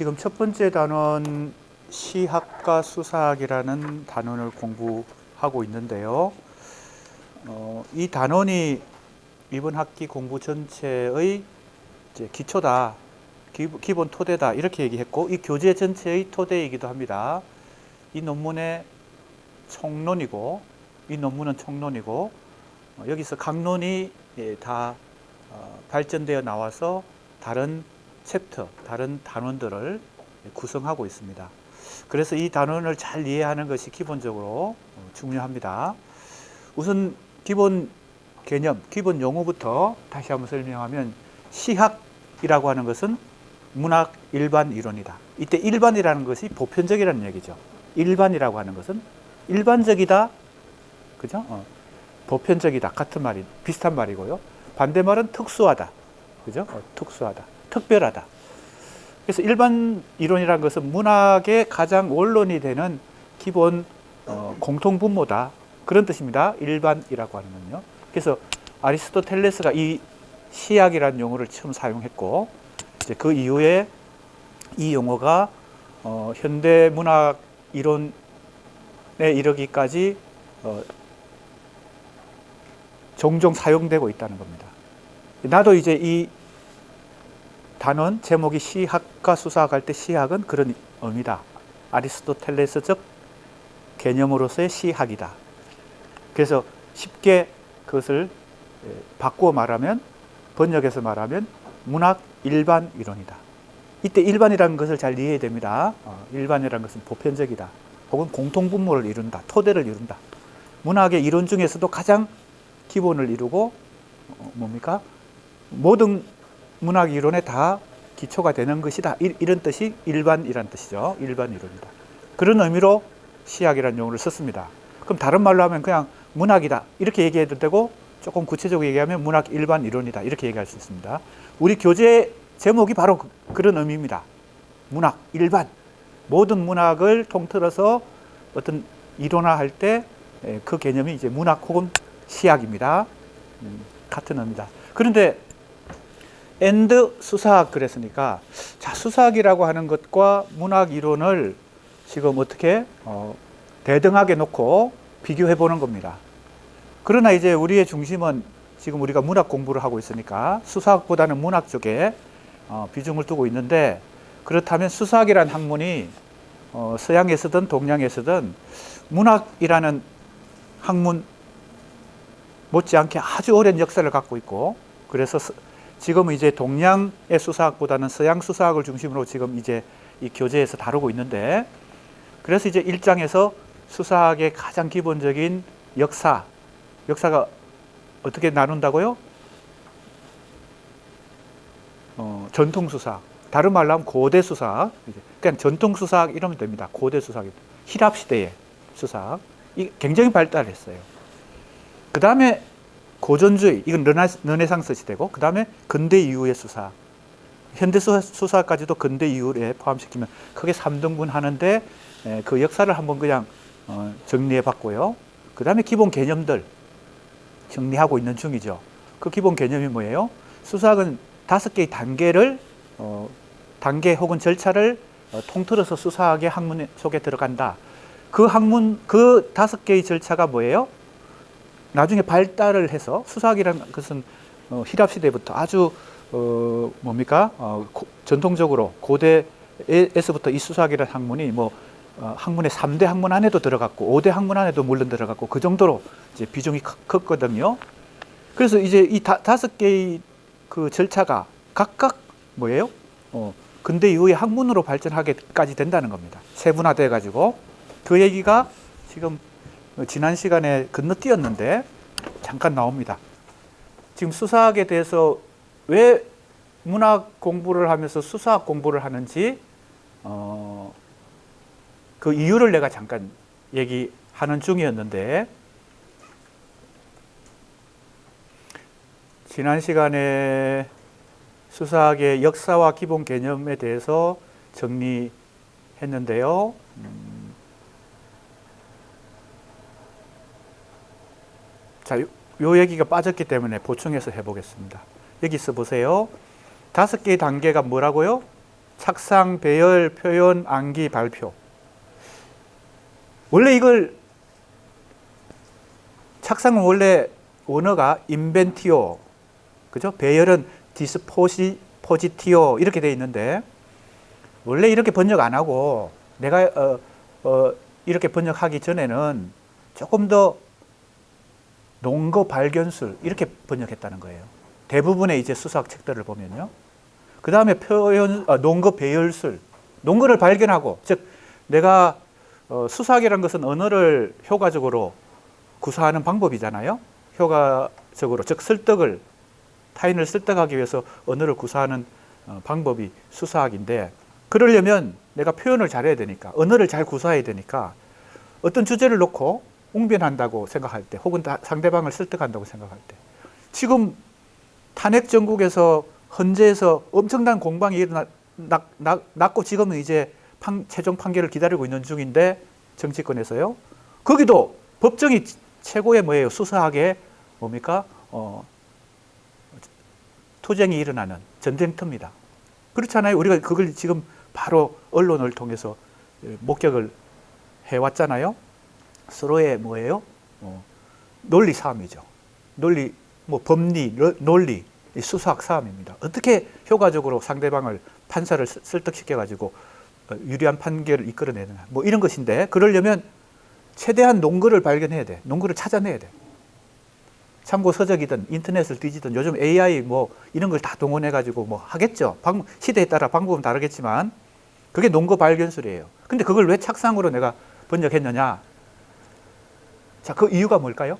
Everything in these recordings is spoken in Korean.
지금 첫 번째 단원 시학과 수사학이라는 단원을 공부하고 있는데요. 이 단원이 이번 학기 공부 전체의 이제 기초다, 기본 토대다 이렇게 얘기했고, 이 교재 전체의 토대이기도 합니다. 이 논문의 총론이고, 이 논문은 총론이고, 여기서 강론이 다 발전되어 나와서 다른 챕터, 다른 단원들을 구성하고 있습니다. 그래서 이 단원을 잘 이해하는 것이 기본적으로 중요합니다. 우선 기본 개념, 기본 용어부터 다시 한번 설명하면, 시학이라고 하는 것은 문학 일반 이론이다. 이때 일반이라는 것이 보편적이라는 얘기죠. 일반이라고 하는 것은 일반적이다, 그죠? 보편적이다 같은 말이, 비슷한 말이고요. 반대말은 특수하다, 그죠? 특수하다, 특별하다. 그래서 일반 이론이라는 것은 문학의 가장 원론이 되는 기본 공통 분모다, 그런 뜻입니다. 일반이라고 하는 건요. 그래서 아리스토텔레스가 이 시학이라는 용어를 처음 사용했고, 이제 그 이후에 이 용어가 현대 문학 이론에 이르기까지 종종 사용되고 있다는 겁니다. 나도 이제 이 단원 제목이 시학과 수사학 할 때 시학은 그런 의미다. 아리스토텔레스적 개념으로서의 시학이다. 그래서 쉽게 그것을 바꾸어 말하면, 번역해서 말하면 문학 일반 이론이다. 이때 일반이라는 것을 잘 이해해야 됩니다. 일반이라는 것은 보편적이다, 혹은 공통분모를 이룬다, 토대를 이룬다. 문학의 이론 중에서도 가장 기본을 이루고 뭡니까? 모든 문학 이론에 다 기초가 되는 것이다. 이런 뜻이 일반이라는 뜻이죠. 일반 이론이다. 그런 의미로 시학이라는 용어를 썼습니다. 그럼 다른 말로 하면 그냥 문학이다 이렇게 얘기해도 되고, 조금 구체적으로 얘기하면 문학 일반 이론이다 이렇게 얘기할 수 있습니다. 우리 교재 제목이 바로 그런 의미입니다. 문학 일반, 모든 문학을 통틀어서 어떤 이론화할 때 그 개념이 이제 문학 혹은 시학입니다. 같은 의미다. 그런데 and 수사학 그랬으니까, 자, 수사학이라고 하는 것과 문학 이론을 지금 어떻게 대등하게 놓고 비교해 보는 겁니다. 그러나 이제 우리의 중심은 지금 우리가 문학 공부를 하고 있으니까 수사학보다는 문학 쪽에 비중을 두고 있는데, 그렇다면 수사학이라는 학문이 서양에서든 동양에서든 문학이라는 학문 못지않게 아주 오랜 역사를 갖고 있고, 그래서 지금 이제 동양의 수사학보다는 서양 수사학을 중심으로 지금 이제 이 교재에서 다루고 있는데, 그래서 이제 1장에서 수사학의 가장 기본적인 역사가 어떻게 나눈다고요? 전통 수사학, 다른 말로 하면 고대 수사학, 그냥 전통 수사학 이러면 됩니다. 고대 수사학, 히랍 시대의 수사학, 이 굉장히 발달했어요. 그 다음에 고전주의, 이건 르네상스 시대고, 그 다음에 근대 이후의 수사학, 현대 수사학까지도 근대 이후에 포함시키면 크게 3등분 하는데, 그 역사를 한번 그냥 정리해 봤고요. 그 다음에 기본 개념들 정리하고 있는 중이죠. 그 기본 개념이 뭐예요? 수사학은 5개의 단계 혹은 절차를 통틀어서 수사학의 학문 속에 들어간다. 그 5개의 절차가 뭐예요? 나중에 발달을 해서, 수사학이라는 것은 히랍 시대부터 아주 전통적으로 고대에서부터 이 수사학이라는 학문이 학문의 3대 학문 안에도 들어갔고 5대 학문 안에도 물론 들어갔고, 그 정도로 이제 비중이 컸거든요. 그래서 이제 이 5개의 그 절차가 각각 뭐예요? 근대 이후의 학문으로 발전하게까지 된다는 겁니다. 세분화돼 가지고. 그 얘기가 지금 지난 시간에 건너뛰었는데 잠깐 나옵니다. 지금 수사학에 대해서 왜 문학 공부를 하면서 수사학 공부를 하는지 그 이유를 내가 잠깐 얘기하는 중이었는데, 지난 시간에 수사학의 역사와 기본 개념에 대해서 정리했는데요. 자, 요 얘기가 빠졌기 때문에 보충해서 해보겠습니다. 여기 있어 보세요. 5개의 단계가 뭐라고요? 착상, 배열, 표현, 암기, 발표. 원래 이걸 착상은 원래 원어가 인벤티오, 그죠? 배열은 디스포지티오 이렇게 돼 있는데 원래 이렇게 번역 안 하고 내가 이렇게 번역하기 전에는 조금 더 논거 발견술 이렇게 번역했다는 거예요. 대부분의 이제 수사학 책들을 보면요. 그 다음에 논거 배열술, 논거를 발견하고, 즉 내가 수사학이라는 것은 언어를 효과적으로 구사하는 방법이잖아요. 효과적으로, 즉 설득을, 타인을 설득하기 위해서 언어를 구사하는 방법이 수사학인데, 그러려면 내가 표현을 잘해야 되니까, 언어를 잘 구사해야 되니까 어떤 주제를 놓고 웅변한다고 생각할 때, 혹은 상대방을 설득한다고 생각할 때, 지금 탄핵 전국에서 헌재에서 엄청난 공방이 일어났고 지금은 이제 최종 판결을 기다리고 있는 중인데, 정치권에서요. 거기도 법정이 최고의 뭐예요? 수사학의 뭡니까? 투쟁이 일어나는 전쟁터입니다. 그렇잖아요. 우리가 그걸 지금 바로 언론을 통해서 목격을 해왔잖아요. 서로의 뭐예요? 논리 싸움이죠. 논리, 법리, 논리, 수사학 싸움입니다. 어떻게 효과적으로 상대방을, 판사를 설득시켜가지고 유리한 판결을 이끌어내느냐, 이런 것인데, 그러려면 최대한 논거를 발견해야 돼. 논거를 찾아내야 돼. 참고 서적이든 인터넷을 뒤지든 요즘 AI 이런 걸 다 동원해가지고 하겠죠. 시대에 따라 방법은 다르겠지만 그게 논거 발견술이에요. 근데 그걸 왜 착상으로 내가 번역했느냐? 자, 그 이유가 뭘까요?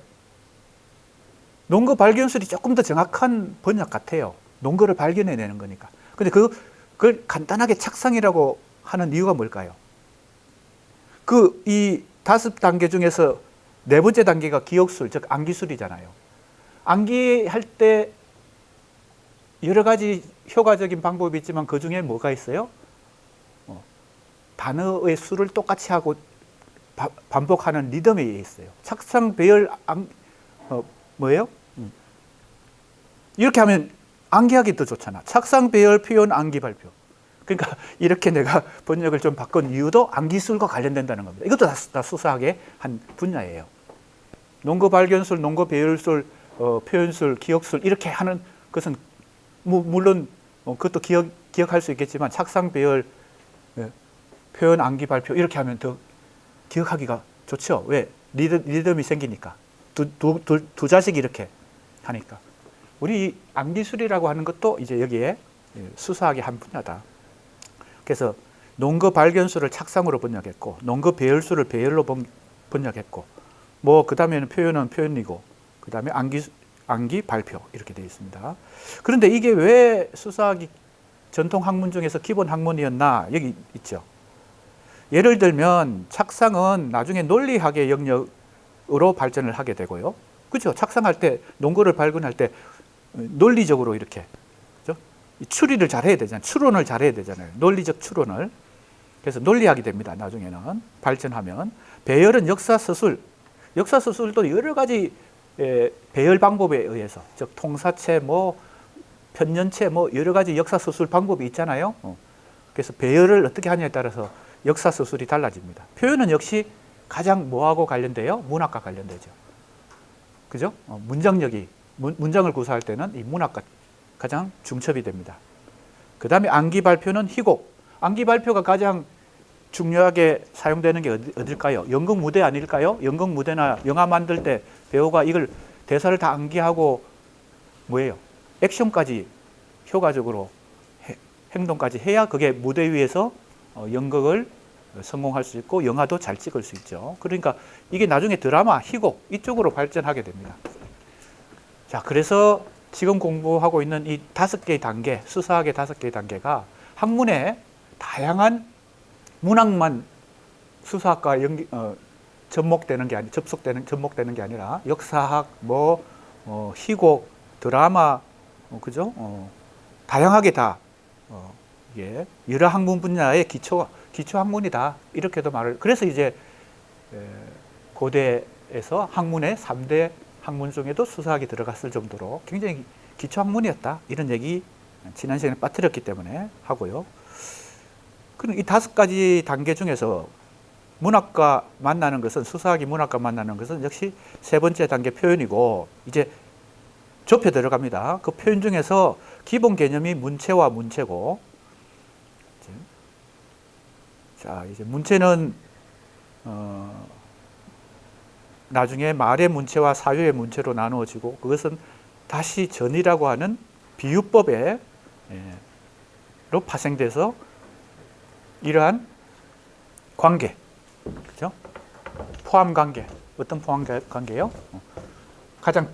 논거 발견술이 조금 더 정확한 번역 같아요. 논거를 발견해내는 거니까. 근데 그걸 간단하게 착상이라고 하는 이유가 뭘까요? 이 5단계 중에서 4번째 단계가 기억술, 즉 암기술이잖아요. 암기할 때 여러 가지 효과적인 방법이 있지만 그 중에 뭐가 있어요? 단어의 수를 똑같이 하고 반복하는 리듬이 있어요. 착상, 배열, 뭐예요? 이렇게 하면 암기하기 더 좋잖아. 착상, 배열, 표현, 암기, 발표. 그러니까 이렇게 내가 번역을 좀 바꾼 이유도 암기술과 관련된다는 겁니다. 이것도 다 수사학의 한 분야예요. 논거 발견술, 논거 배열술, 표현술, 기억술 이렇게 하는 것은 물론 그것도 기억할 수 있겠지만 착상, 배열, 표현, 암기, 발표 이렇게 하면 더 기억하기가 좋죠. 왜? 리듬이 생기니까. 두 자씩 이렇게 하니까. 우리 암기술이라고 하는 것도 이제 여기에 수사학의 한 분야다. 그래서 논거 발견술을 착상으로 번역했고, 논거 배열술을 배열로 번역했고, 그 다음에는 표현은 표현이고, 그 다음에 암기, 발표 이렇게 되어 있습니다. 그런데 이게 왜 수사학이 전통 학문 중에서 기본 학문이었나? 여기 있죠. 예를 들면 착상은 나중에 논리학의 영역으로 발전을 하게 되고요. 그렇죠? 착상할 때, 논거를 발견할 때 논리적으로 이렇게, 그렇죠? 추리를 잘해야 되잖아요. 추론을 잘해야 되잖아요. 논리적 추론을. 그래서 논리학이 됩니다. 나중에는 발전하면. 배열은 역사서술. 역사서술도 여러 가지 배열 방법에 의해서, 즉 통사체, 편년체, 여러 가지 역사서술 방법이 있잖아요. 그래서 배열을 어떻게 하냐에 따라서 역사서술이 달라집니다. 표현은 역시 가장 뭐하고 관련돼요? 문학과 관련되죠. 그죠? 문장력이, 문장을 구사할 때는 이 문학과 가장 중첩이 됩니다. 그 다음에 암기 발표는 희곡. 암기 발표가 가장 중요하게 사용되는 게 어딜까요? 연극 무대 아닐까요? 연극 무대나 영화 만들 때 배우가 이걸 대사를 다 암기하고 뭐예요? 액션까지 효과적으로 행동까지 해야 그게 무대 위에서 연극을 성공할 수 있고 영화도 잘 찍을 수 있죠. 그러니까 이게 나중에 드라마, 희곡 이쪽으로 발전하게 됩니다. 자, 그래서 지금 공부하고 있는 이 5개의 단계, 수사학의 5개의 단계가 학문의 다양한 문학만 수사학과 접목되는 게 아니라 역사학, 희곡, 드라마, 그죠? 다양하게 다 이게 여러 학문 분야의 기초 학문이다. 이렇게도 그래서 이제 고대에서 학문의 3대 학문 중에도 수사학이 들어갔을 정도로 굉장히 기초 학문이었다. 이런 얘기 지난 시간에 빠뜨렸기 때문에 하고요. 그럼 이 5가지 단계 중에서 문학과 만나는 것은, 수사학이 문학과 만나는 것은 역시 3번째 단계 표현이고, 이제 좁혀 들어갑니다. 그 표현 중에서 기본 개념이 문체와 문체고, 자, 이제 문체는 나중에 말의 문체와 사유의 문체로 나누어지고, 그것은 다시 전이라고 하는 비유법에 로 파생돼서 이러한 관계, 그죠? 포함 관계, 어떤 포함 관계요? 가장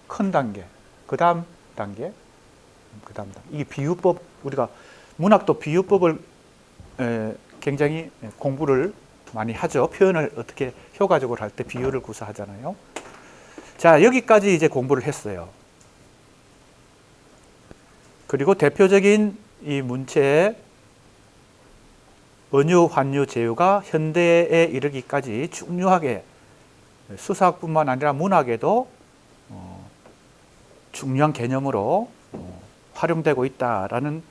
큰 단계, 그 다음 단계, 그 다음 단계. 이게 비유법, 우리가 문학도 비유법을 굉장히 공부를 많이 하죠. 표현을 어떻게 효과적으로 할 때 비유를 구사하잖아요. 자, 여기까지 이제 공부를 했어요. 그리고 대표적인 이 문체의 언유, 환유, 제휴가 현대에 이르기까지 중요하게 수사학뿐만 아니라 문학에도 중요한 개념으로 활용되고 있다라는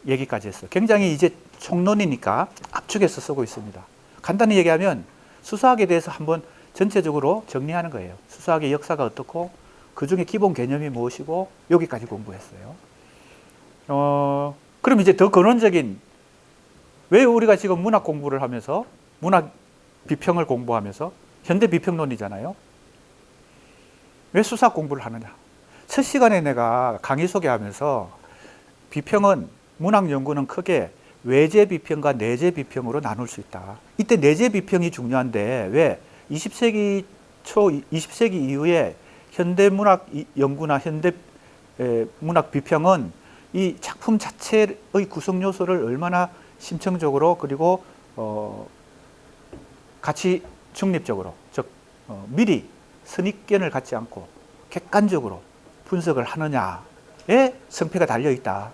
얘기까지 했어요. 굉장히 이제 총론이니까 압축해서 쓰고 있습니다. 간단히 얘기하면 수사학에 대해서 한번 전체적으로 정리하는 거예요. 수사학의 역사가 어떻고 그 중에 기본 개념이 무엇이고 여기까지 공부했어요. 그럼 이제 더 근원적인, 왜 우리가 지금 문학 공부를 하면서 문학 비평을 공부하면서 현대 비평론이잖아요. 왜 수사학 공부를 하느냐? 첫 시간에 내가 강의 소개하면서 비평은, 문학 연구는 크게 외제 비평과 내재 비평으로 나눌 수 있다. 이때 내재 비평이 중요한데 왜 20세기 초, 20세기 이후에 현대 문학 연구나 현대 문학 비평은 이 작품 자체의 구성 요소를 얼마나 심층적으로 그리고 같이 중립적으로, 즉 미리 선입견을 갖지 않고 객관적으로 분석을 하느냐에 성패가 달려 있다.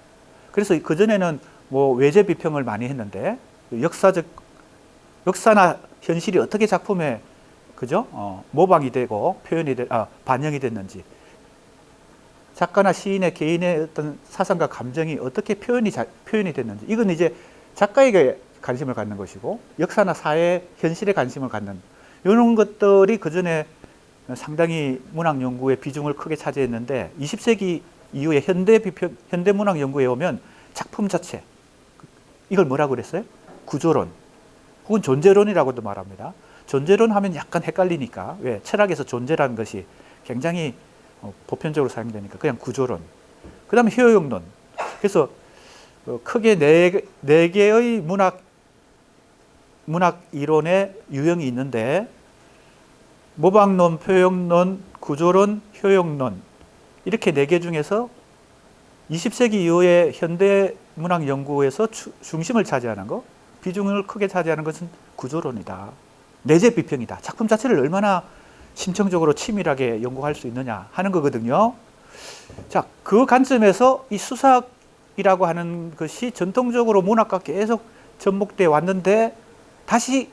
그래서 그전에는 뭐 외제 비평을 많이 했는데 역사나 현실이 어떻게 작품에, 그죠? 모방이 되고 반영이 됐는지, 작가나 시인의 개인의 어떤 사상과 감정이 어떻게 표현이 됐는지, 이건 이제 작가에게 관심을 갖는 것이고, 역사나 사회, 현실에 관심을 갖는 이런 것들이 그전에 상당히 문학 연구의 비중을 크게 차지했는데 20세기 이후에 현대 문학 연구에 오면 작품 자체, 이걸 뭐라고 그랬어요? 구조론 혹은 존재론이라고도 말합니다. 존재론 하면 약간 헷갈리니까, 왜? 철학에서 존재라는 것이 굉장히 보편적으로 사용되니까 그냥 구조론. 그 다음에 효용론. 그래서 크게 네 개의 문학 이론의 유형이 있는데, 모방론, 표현론, 구조론, 효용론, 이렇게 4개 중에서 20세기 이후에 현대 문학 연구에서 중심을 차지하는 것, 비중을 크게 차지하는 것은 구조론이다. 내재 비평이다. 작품 자체를 얼마나 심층적으로 치밀하게 연구할 수 있느냐 하는 거거든요. 자, 그 관점에서 이 수사학이라고 하는 것이 전통적으로 문학과 계속 접목돼 왔는데 다시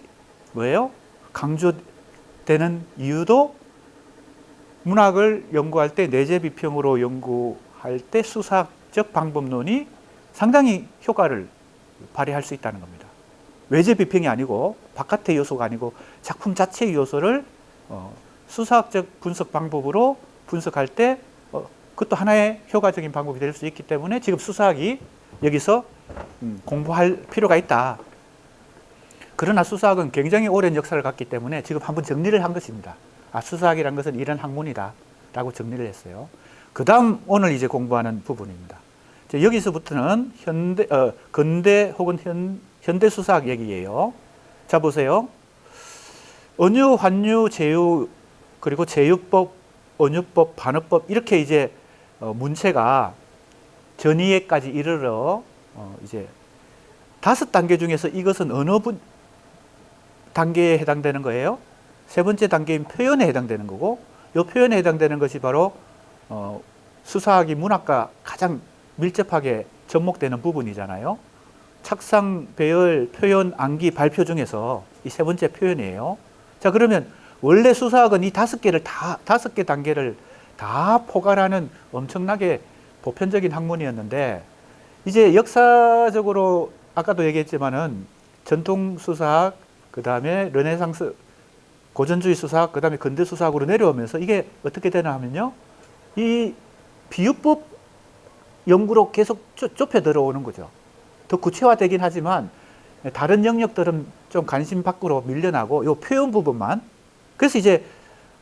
뭐예요? 강조되는 이유도 문학을 연구할 때 내재 비평으로 연구할 때 수사학적 방법론이 상당히 효과를 발휘할 수 있다는 겁니다. 외재 비평이 아니고 바깥의 요소가 아니고 작품 자체의 요소를 수사학적 분석 방법으로 분석할 때 그것도 하나의 효과적인 방법이 될 수 있기 때문에 지금 수사학이 여기서 공부할 필요가 있다. 그러나 수사학은 굉장히 오랜 역사를 갖기 때문에 지금 한번 정리를 한 것입니다. 수사학이란 것은 이런 학문이다 라고 정리를 했어요. 그 다음 오늘 이제 공부하는 부분입니다. 여기서부터는 근대 혹은 현대 수사학 얘기예요. 자, 보세요. 언유, 환유, 제휴, 그리고 제휴법, 언유법, 반어법, 이렇게 이제 문체가 전이에까지 이르러 이제 5단계 중에서 이것은 어느 단계에 해당되는 거예요? 3번째 단계인 표현에 해당되는 거고, 이 표현에 해당되는 것이 바로 수사학이 문학과 가장 밀접하게 접목되는 부분이잖아요. 착상, 배열, 표현, 암기, 발표 중에서 이 3번째 표현이에요. 자, 그러면 원래 수사학은 이 5개 단계를 다 포괄하는 엄청나게 보편적인 학문이었는데, 이제 역사적으로 아까도 얘기했지만은 전통 수사학, 그 다음에 르네상스 고전주의 수사학, 그 다음에 근대 수사학으로 내려오면서 이게 어떻게 되나 하면요, 이 비유법 연구로 계속 좁혀 들어오는 거죠. 더 구체화되긴 하지만 다른 영역들은 좀 관심 밖으로 밀려나고 이 표현 부분만. 그래서 이제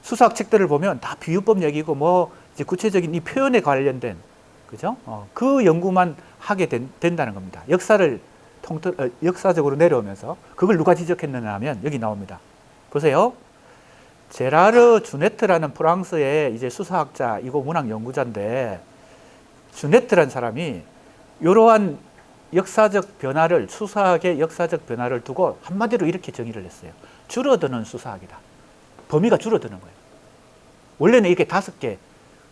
수사학 책들을 보면 다 비유법 얘기고 뭐 이제 구체적인 이 표현에 관련된, 그죠? 그 연구만 하게 된다는 겁니다. 역사적으로 내려오면서 그걸 누가 지적했느냐 하면 여기 나옵니다. 보세요. 제라르 주네트라는 프랑스의 이제 수사학자이고 문학 연구자인데, 주네트라는 사람이 이러한 역사적 변화를, 수사학의 역사적 변화를 두고 한마디로 이렇게 정의를 했어요. 줄어드는 수사학이다. 범위가 줄어드는 거예요. 원래는 이렇게 5개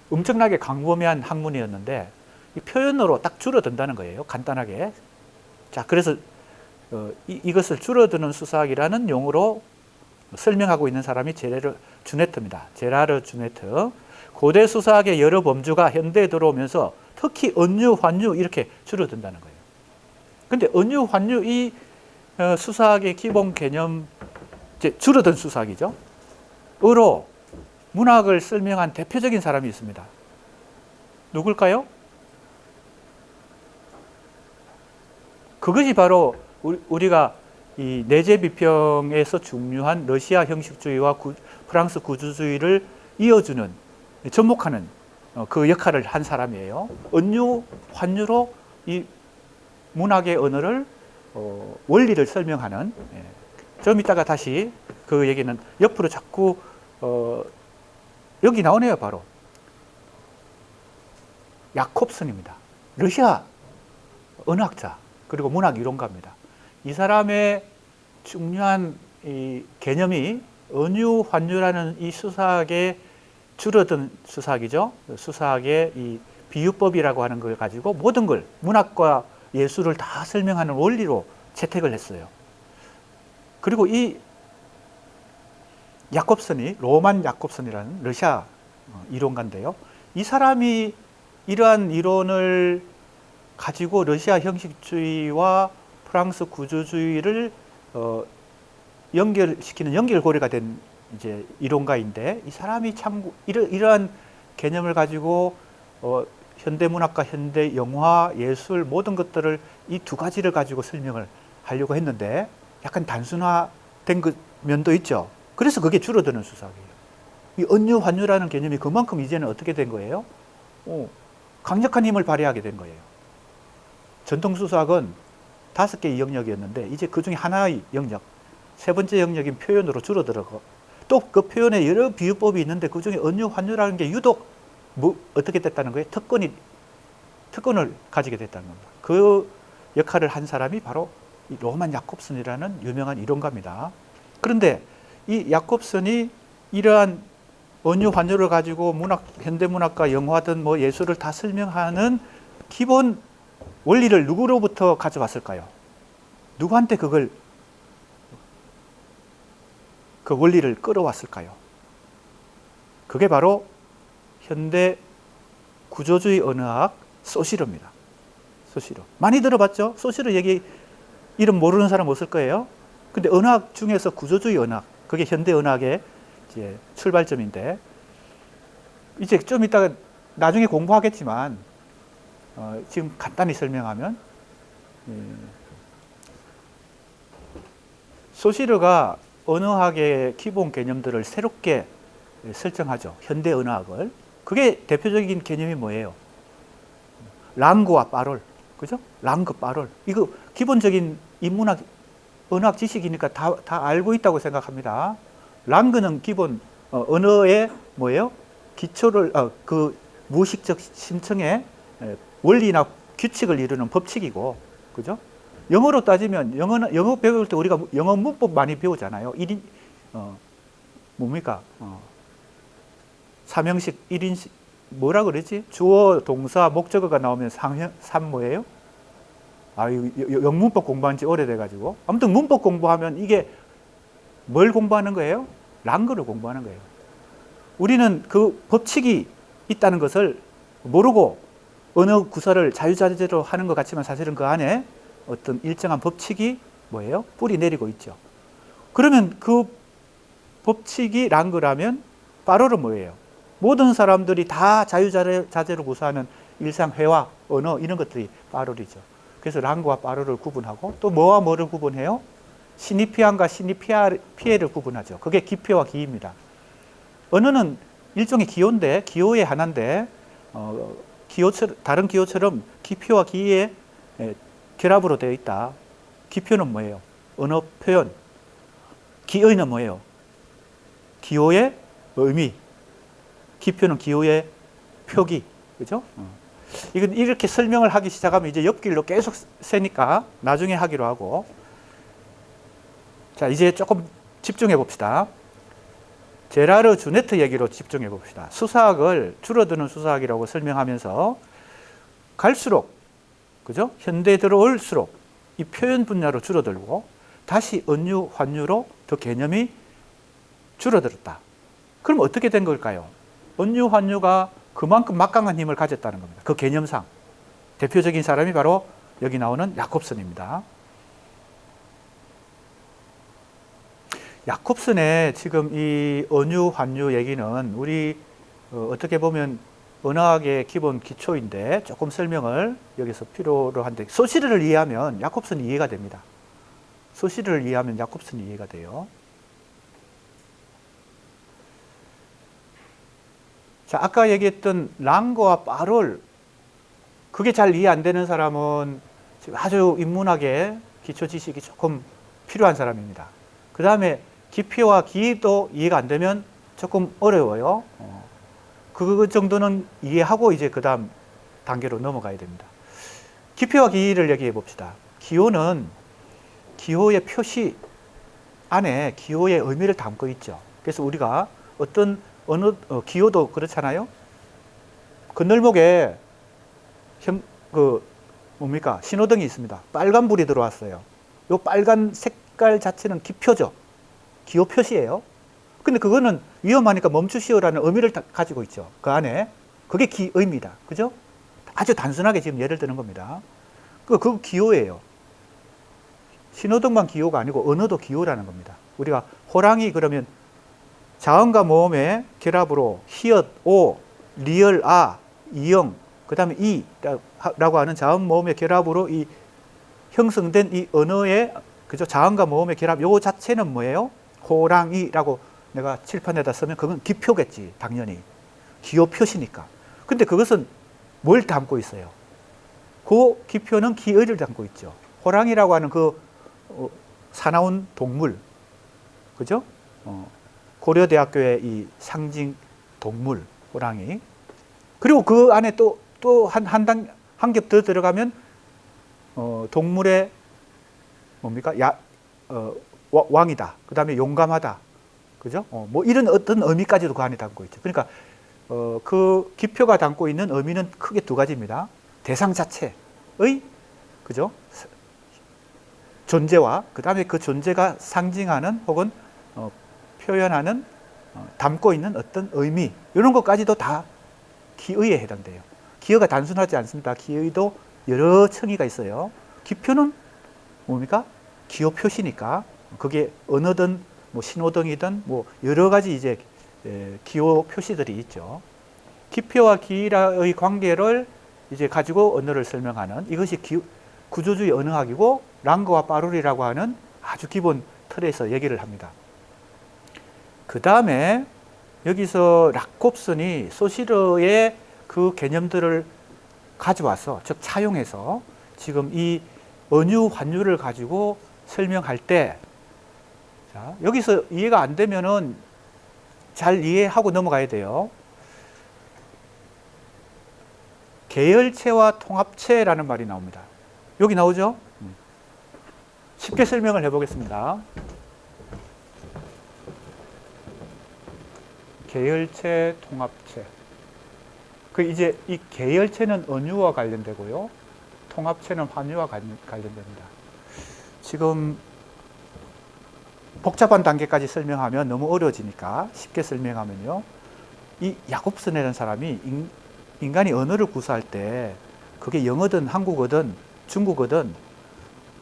엄청나게 광범위한 학문이었는데 이 표현으로 딱 줄어든다는 거예요. 간단하게. 자, 그래서 이것을 줄어드는 수사학이라는 용어로 설명하고 있는 사람이 제라르 주네트입니다. 제라르 주네트. 고대 수사학의 여러 범주가 현대에 들어오면서 특히 언유, 환유 이렇게 줄어든다는 거예요. 근데 언유, 환유 이 수사학의 기본 개념, 이제 줄어든 수사학이죠. 으로 문학을 설명한 대표적인 사람이 있습니다. 누굴까요? 그것이 바로 우리가 이 내재 비평에서 중요한 러시아 형식주의와 프랑스 구조주의를 이어주는, 접목하는 그 역할을 한 사람이에요. 언유, 환유로 이 문학의 언어를 원리를 설명하는. 좀 이따가 다시 그 얘기는 옆으로 자꾸 여기 나오네요. 바로 야콥슨입니다. 러시아 언어학자 그리고 문학 이론가입니다. 이 사람의 중요한 이 개념이 언유, 환유라는 이 수사학의 줄어든 수사학이죠. 수사학의 이 비유법이라고 하는 걸 가지고 모든 걸, 문학과 예술을 다 설명하는 원리로 채택을 했어요. 그리고 이 야콥슨이, 로만 야콥슨이라는 러시아 이론가인데요. 이 사람이 이러한 이론을 가지고 러시아 형식주의와 프랑스 구조주의를 연결시키는 연결고리가 된 이제 이론가인데, 이 사람이 참 이러한 개념을 가지고 현대문학과 현대 영화, 예술 모든 것들을 이 2가지를 가지고 설명을 하려고 했는데 약간 단순화된 그 면도 있죠. 그래서 그게 줄어드는 수사학이에요. 이 언유, 환유라는 개념이 그만큼 이제는 어떻게 된 거예요? 강력한 힘을 발휘하게 된 거예요. 전통 수사학은 5개의 영역이었는데 이제 그 중에 하나의 영역, 3번째 영역인 표현으로 줄어들고, 또 그 표현에 여러 비유법이 있는데 그 중에 언유, 환유라는 게 유독 어떻게 됐다는 거예요? 특권을 가지게 됐다는 겁니다. 그 역할을 한 사람이 바로 이 로만 야콥슨이라는 유명한 이론가입니다. 그런데 이 야콥슨이 이러한 언유, 환유를 가지고 현대문학과 영화든 뭐 예술을 다 설명하는 기본 원리를 누구로부터 가져왔을까요? 누구한테 그 원리를 끌어왔을까요? 그게 바로 현대 구조주의 언어학 소시르입니다. 소시르. 많이 들어봤죠? 소시르 이름 모르는 사람 없을 거예요. 근데 언어학 중에서 구조주의 언어학, 그게 현대 언어학의 이제 출발점인데, 이제 좀 이따가 나중에 공부하겠지만, 지금 간단히 설명하면, 소시르가 언어학의 기본 개념들을 새롭게 설정하죠. 현대 언어학을. 그게 대표적인 개념이 뭐예요? 랑그와 파롤. 그죠? 랑그, 파롤. 이거 기본적인 인문학, 언어학 지식이니까 다 알고 있다고 생각합니다. 랑그는 기본 언어의 뭐예요? 기초를, 그 무의식적 심층의 원리나 규칙을 이루는 법칙이고, 그죠? 영어로 따지면 영어 배울 때 우리가 영어 문법 많이 배우잖아요. 뭡니까? 삼형식, 1인식, 뭐라 그러지? 주어, 동사, 목적어가 나오면 뭐예요? 영문법 공부한 지 오래돼가지고. 아무튼 문법 공부하면 이게 뭘 공부하는 거예요? 랑그를 공부하는 거예요. 우리는 그 법칙이 있다는 것을 모르고 언어 구사를 자유자재로 하는 것 같지만 사실은 그 안에 어떤 일정한 법칙이 뭐예요? 뿌리 내리고 있죠. 그러면 그 법칙이 랑그라면 빠롤은 뭐예요? 모든 사람들이 다 자유자재로 구사하는 일상 회화, 언어 이런 것들이 빠롤이죠. 그래서 랑과 빠롤을 구분하고 또 뭐와 뭐를 구분해요? 시니피안과 시니피에를 구분하죠. 그게 기표와 기입니다. 언어는 일종의 기호인데 기호의 하나인데 다른 기호처럼 기표와 기의 결합으로 되어 있다. 기표는 뭐예요? 언어 표현. 기의는 뭐예요? 기호의 의미. 기표는 기호의 표기. 그죠? 이건 이렇게 설명을 하기 시작하면 이제 옆길로 계속 새니까 나중에 하기로 하고. 자, 이제 조금 집중해 봅시다. 제라르 주네트 얘기로 집중해 봅시다. 수사학을 줄어드는 수사학이라고 설명하면서 갈수록, 그죠? 현대에 들어올수록 이 표현 분야로 줄어들고 다시 언유, 환유로 더 개념이 줄어들었다. 그럼 어떻게 된 걸까요? 언유, 환유가 그만큼 막강한 힘을 가졌다는 겁니다. 그 개념상. 대표적인 사람이 바로 여기 나오는 야콥슨입니다. 야콥슨의 지금 이 언유, 환유 얘기는 우리 어떻게 보면 언어학의 기본 기초인데 조금 설명을 여기서 필요로 한데 소시르를 이해하면 야콥슨이 이해가 됩니다. 소시르를 이해하면 야콥슨이 이해가 돼요. 자, 아까 얘기했던 랑거와 빠롤 그게 잘 이해 안 되는 사람은 아주 인문학의 기초 지식이 조금 필요한 사람입니다. 그 다음에 기표와 기도 이해가 안 되면 조금 어려워요. 그 정도는 이해하고 이제 그 다음 단계로 넘어가야 됩니다. 기표와 기를 얘기해 봅시다. 기호는 기호의 표시 안에 기호의 의미를 담고 있죠. 그래서 우리가 어떤 어느 기호도 그렇잖아요. 건널목에 신호등이 있습니다. 빨간불이 들어왔어요. 이 빨간 색깔 자체는 기표죠. 기호 표시예요. 근데 그거는 위험하니까 멈추시오라는 의미를 가지고 있죠. 그 안에. 그게 기의입니다. 그죠? 아주 단순하게 지금 예를 드는 겁니다. 그거 기호예요. 신호등만 기호가 아니고 언어도 기호라는 겁니다. 우리가 호랑이 그러면 자음과 모음의 결합으로 히읗, 오, 리얼, 아, 이영, 그 다음에 이라고 하는 자음, 모음의 결합으로 이 형성된 이 언어의 그죠? 자음과 모음의 결합, 요 자체는 뭐예요? 호랑이라고 내가 칠판에다 쓰면 그건 기표겠지, 당연히. 기호 표시니까. 근데 그것은 뭘 담고 있어요? 그 기표는 기의를 담고 있죠. 호랑이라고 하는 그 사나운 동물, 그죠? 고려대학교의 이 상징 동물, 호랑이. 그리고 그 안에 또 한 겹 더 들어가면, 동물의 뭡니까? 왕이다. 그 다음에 용감하다. 그죠? 뭐 이런 어떤 의미까지도 그 안에 담고 있죠. 그러니까, 그 기표가 담고 있는 의미는 크게 두 가지입니다. 대상 자체의, 그죠? 존재와, 그 다음에 그 존재가 상징하는 혹은 표현하는, 담고 있는 어떤 의미, 이런 것까지도 다 기의에 해당돼요. 기의가 단순하지 않습니다. 기의도 여러 층위가 있어요. 기표는 뭡니까? 기호 표시니까 그게 언어든 뭐 신호등이든 뭐 여러 가지 이제 기호 표시들이 있죠. 기표와 기의 관계를 이제 가지고 언어를 설명하는 이것이 구조주의 언어학이고 랑거와 빠롤이라고 하는 아주 기본 틀에서 얘기를 합니다. 그 다음에 여기서 야콥슨이 소시르의 그 개념들을 가져와서 즉 차용해서 지금 이 언유 환유를 가지고 설명할 때 자, 여기서 이해가 안 되면은 잘 이해하고 넘어가야 돼요. 계열체와 통합체라는 말이 나옵니다. 여기 나오죠? 쉽게 설명을 해보겠습니다. 계열체, 통합체. 이제 이 계열체는 언유와 관련되고요. 통합체는 환유와 관련됩니다. 지금 복잡한 단계까지 설명하면 너무 어려워지니까 쉽게 설명하면요. 이 야콥슨이라는 사람이 인간이 언어를 구사할 때 그게 영어든 한국어든 중국어든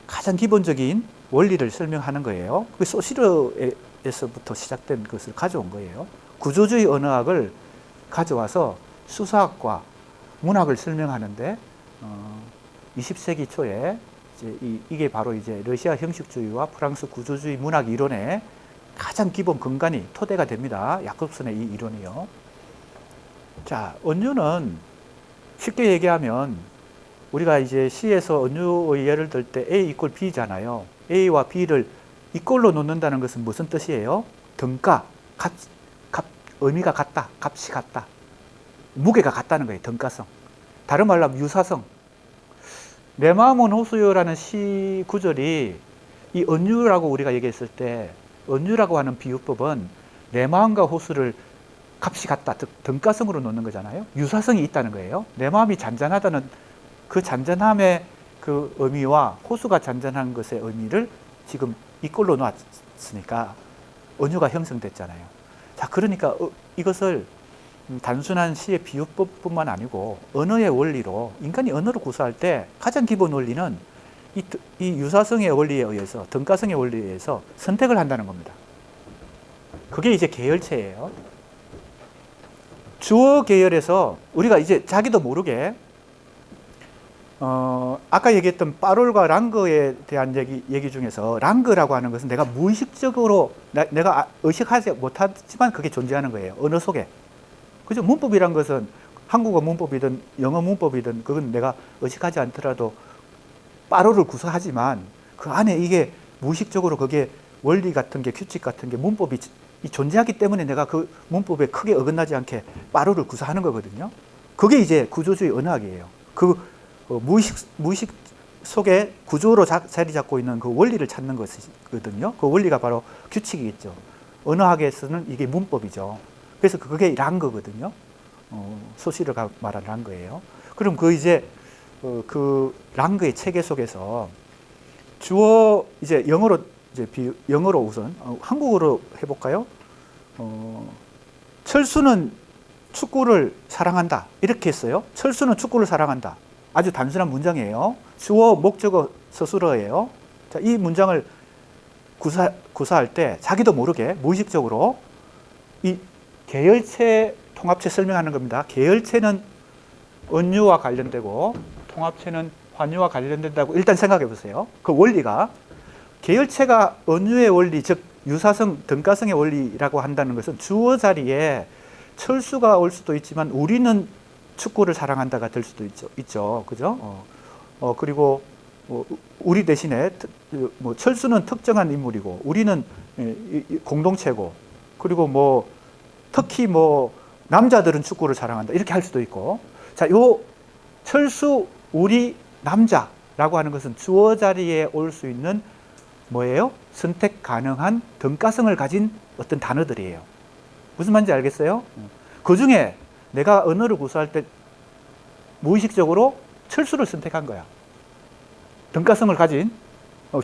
가장 기본적인 원리를 설명하는 거예요. 그 소시르에서부터 시작된 것을 가져온 거예요. 구조주의 언어학을 가져와서 수사학과 문학을 설명하는데 20세기 초에 이게 바로 이제 러시아 형식주의와 프랑스 구조주의 문학 이론의 가장 기본 근간이 토대가 됩니다. 야콥슨의 이 이론이요. 자, 은유는 쉽게 얘기하면 우리가 이제 시에서 은유의 예를 들 때 A 이꼴 B잖아요. A와 B를 이꼴로 놓는다는 것은 무슨 뜻이에요? 등가, 의미가 같다, 값이 같다. 무게가 같다는 거예요. 등가성. 다른 말로 하면 유사성. 내 마음은 호수요라는 시 구절이 이 은유라고 우리가 얘기했을 때 은유라고 하는 비유법은 내 마음과 호수를 값이 같다, 등가성으로 놓는 거잖아요. 유사성이 있다는 거예요. 내 마음이 잔잔하다는 그 잔잔함의 그 의미와 호수가 잔잔한 것의 의미를 지금 이꼴로 놓았으니까 은유가 형성됐잖아요. 자, 그러니까 이것을 단순한 시의 비유법뿐만 아니고 언어의 원리로, 인간이 언어를 구사할 때 가장 기본 원리는 이 유사성의 원리에 의해서, 등가성의 원리에 의해서 선택을 한다는 겁니다. 그게 이제 계열체예요. 주어 계열에서 우리가 이제 자기도 모르게 아까 얘기했던 파롤과 랑그에 대한 얘기 중에서 랑그라고 하는 것은 내가 무의식적으로 내가 의식하지 못하지만 그게 존재하는 거예요. 언어 속에. 그죠? 문법이란 것은 한국어 문법이든 영어 문법이든 그건 내가 의식하지 않더라도 파롤을 구사하지만 그 안에 이게 무의식적으로 그게 원리 같은 게 규칙 같은 게 문법이 존재하기 때문에 내가 그 문법에 크게 어긋나지 않게 파롤을 구사하는 거거든요. 그게 이제 구조주의 언어학이에요. 그 무의식 속에 구조로 자리 잡고 있는 그 원리를 찾는 것이거든요. 그 원리가 바로 규칙이겠죠. 언어학에서는 이게 문법이죠. 그래서 그게 랑거거든요. 소시르가 말한 랑거예요. 그럼 그 이제 그 랑거의 체계 속에서 주어 이제 영어로 우선 한국어로 해볼까요? 철수는 축구를 사랑한다. 이렇게 했어요. 철수는 축구를 사랑한다. 아주 단순한 문장이에요. 주어, 목적어, 서술어예요. 자, 이 문장을 구사할 때 자기도 모르게 무의식적으로 이 계열체, 통합체 설명하는 겁니다. 계열체는 은유와 관련되고 통합체는 환유와 관련된다고 일단 생각해 보세요. 그 원리가 계열체가 은유의 원리, 즉 유사성, 등가성의 원리라고 한다는 것은 주어 자리에 철수가 올 수도 있지만 우리는 축구를 사랑한다가 될 수도 있죠. 그죠? 그리고 우리 대신에 철수는 특정한 인물이고 우리는 공동체고 그리고 특히 남자들은 축구를 사랑한다. 이렇게 할 수도 있고. 자, 요 철수, 우리, 남자라고 하는 것은 주어 자리에 올 수 있는 뭐예요? 선택 가능한 등가성을 가진 어떤 단어들이에요. 무슨 말인지 알겠어요? 그 중에 내가 언어를 구사할 때 무의식적으로 철수를 선택한 거야. 등가성을 가진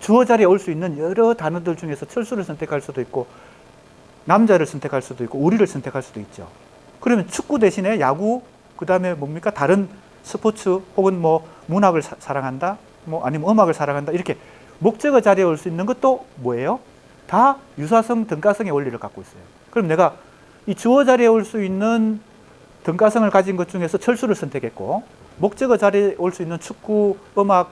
주어 자리에 올 수 있는 여러 단어들 중에서 철수를 선택할 수도 있고 남자를 선택할 수도 있고 우리를 선택할 수도 있죠. 그러면 축구 대신에 야구, 그 다음에 뭡니까? 다른 스포츠 혹은 문학을 사랑한다? 아니면 음악을 사랑한다? 이렇게 목적어 자리에 올 수 있는 것도 뭐예요? 다 유사성, 등가성의 원리를 갖고 있어요. 그럼 내가 이 주어 자리에 올 수 있는 등가성을 가진 것 중에서 철수를 선택했고 목적어 자리에 올 수 있는 축구, 음악,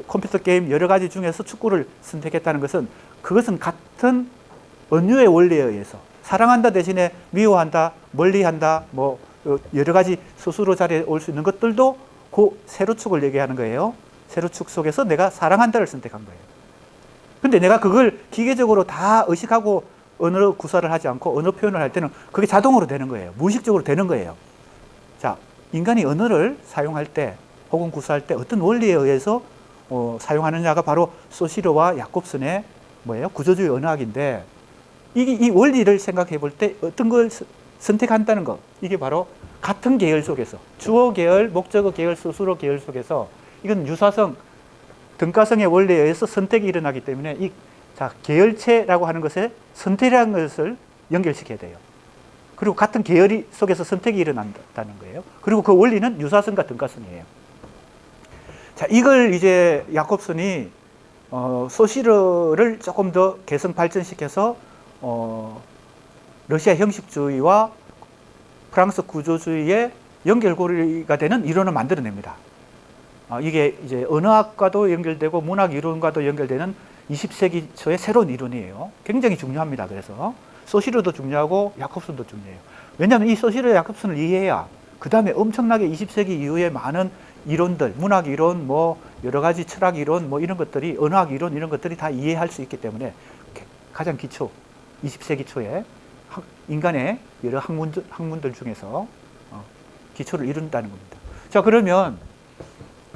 컴퓨터 게임 여러 가지 중에서 축구를 선택했다는 것은 그것은 같은 은유의 원리에 의해서 사랑한다 대신에 미워한다, 멀리한다, 여러 가지 스스로 자리에 올 수 있는 것들도 그 세로축을 얘기하는 거예요. 세로축 속에서 내가 사랑한다를 선택한 거예요. 근데 내가 그걸 기계적으로 다 의식하고 언어 구사를 하지 않고 언어 표현을 할 때는 그게 자동으로 되는 거예요. 무의식적으로 되는 거예요. 자, 인간이 언어를 사용할 때 혹은 구사할 때 어떤 원리에 의해서 사용하느냐가 바로 소시르와 야콥슨의 구조주의 언어학인데 이 원리를 생각해 볼 때 어떤 걸 선택한다는 것, 이게 바로 같은 계열 속에서 주어 계열, 목적어 계열, 스스로 계열 속에서 이건 유사성, 등가성의 원리에 의해서 선택이 일어나기 때문에 계열체라고 하는 것에 선택이라는 것을 연결시켜야 돼요. 그리고 같은 계열 속에서 선택이 일어난다는 거예요. 그리고 그 원리는 유사성과 등가성이에요. 자, 이걸 이제 야콥슨이 소시르를 조금 더 개성 발전시켜서 러시아 형식주의와 프랑스 구조주의의 연결고리가 되는 이론을 만들어냅니다. 이게 이제 언어학과도 연결되고 문학 이론과도 연결되는 20세기 초의 새로운 이론이에요. 굉장히 중요합니다. 그래서 소시르도 중요하고 야콥슨도 중요해요. 왜냐하면 이 소시르 야콥슨을 이해해야 그 다음에 엄청나게 20세기 이후에 많은 이론들, 문학 이론, 뭐 여러 가지 철학 이론, 뭐 이런 것들이 언어학 이론 이런 것들이 다 이해할 수 있기 때문에 가장 기초 20세기 초에 인간의 여러 학문들 중에서 기초를 이룬다는 겁니다. 자, 그러면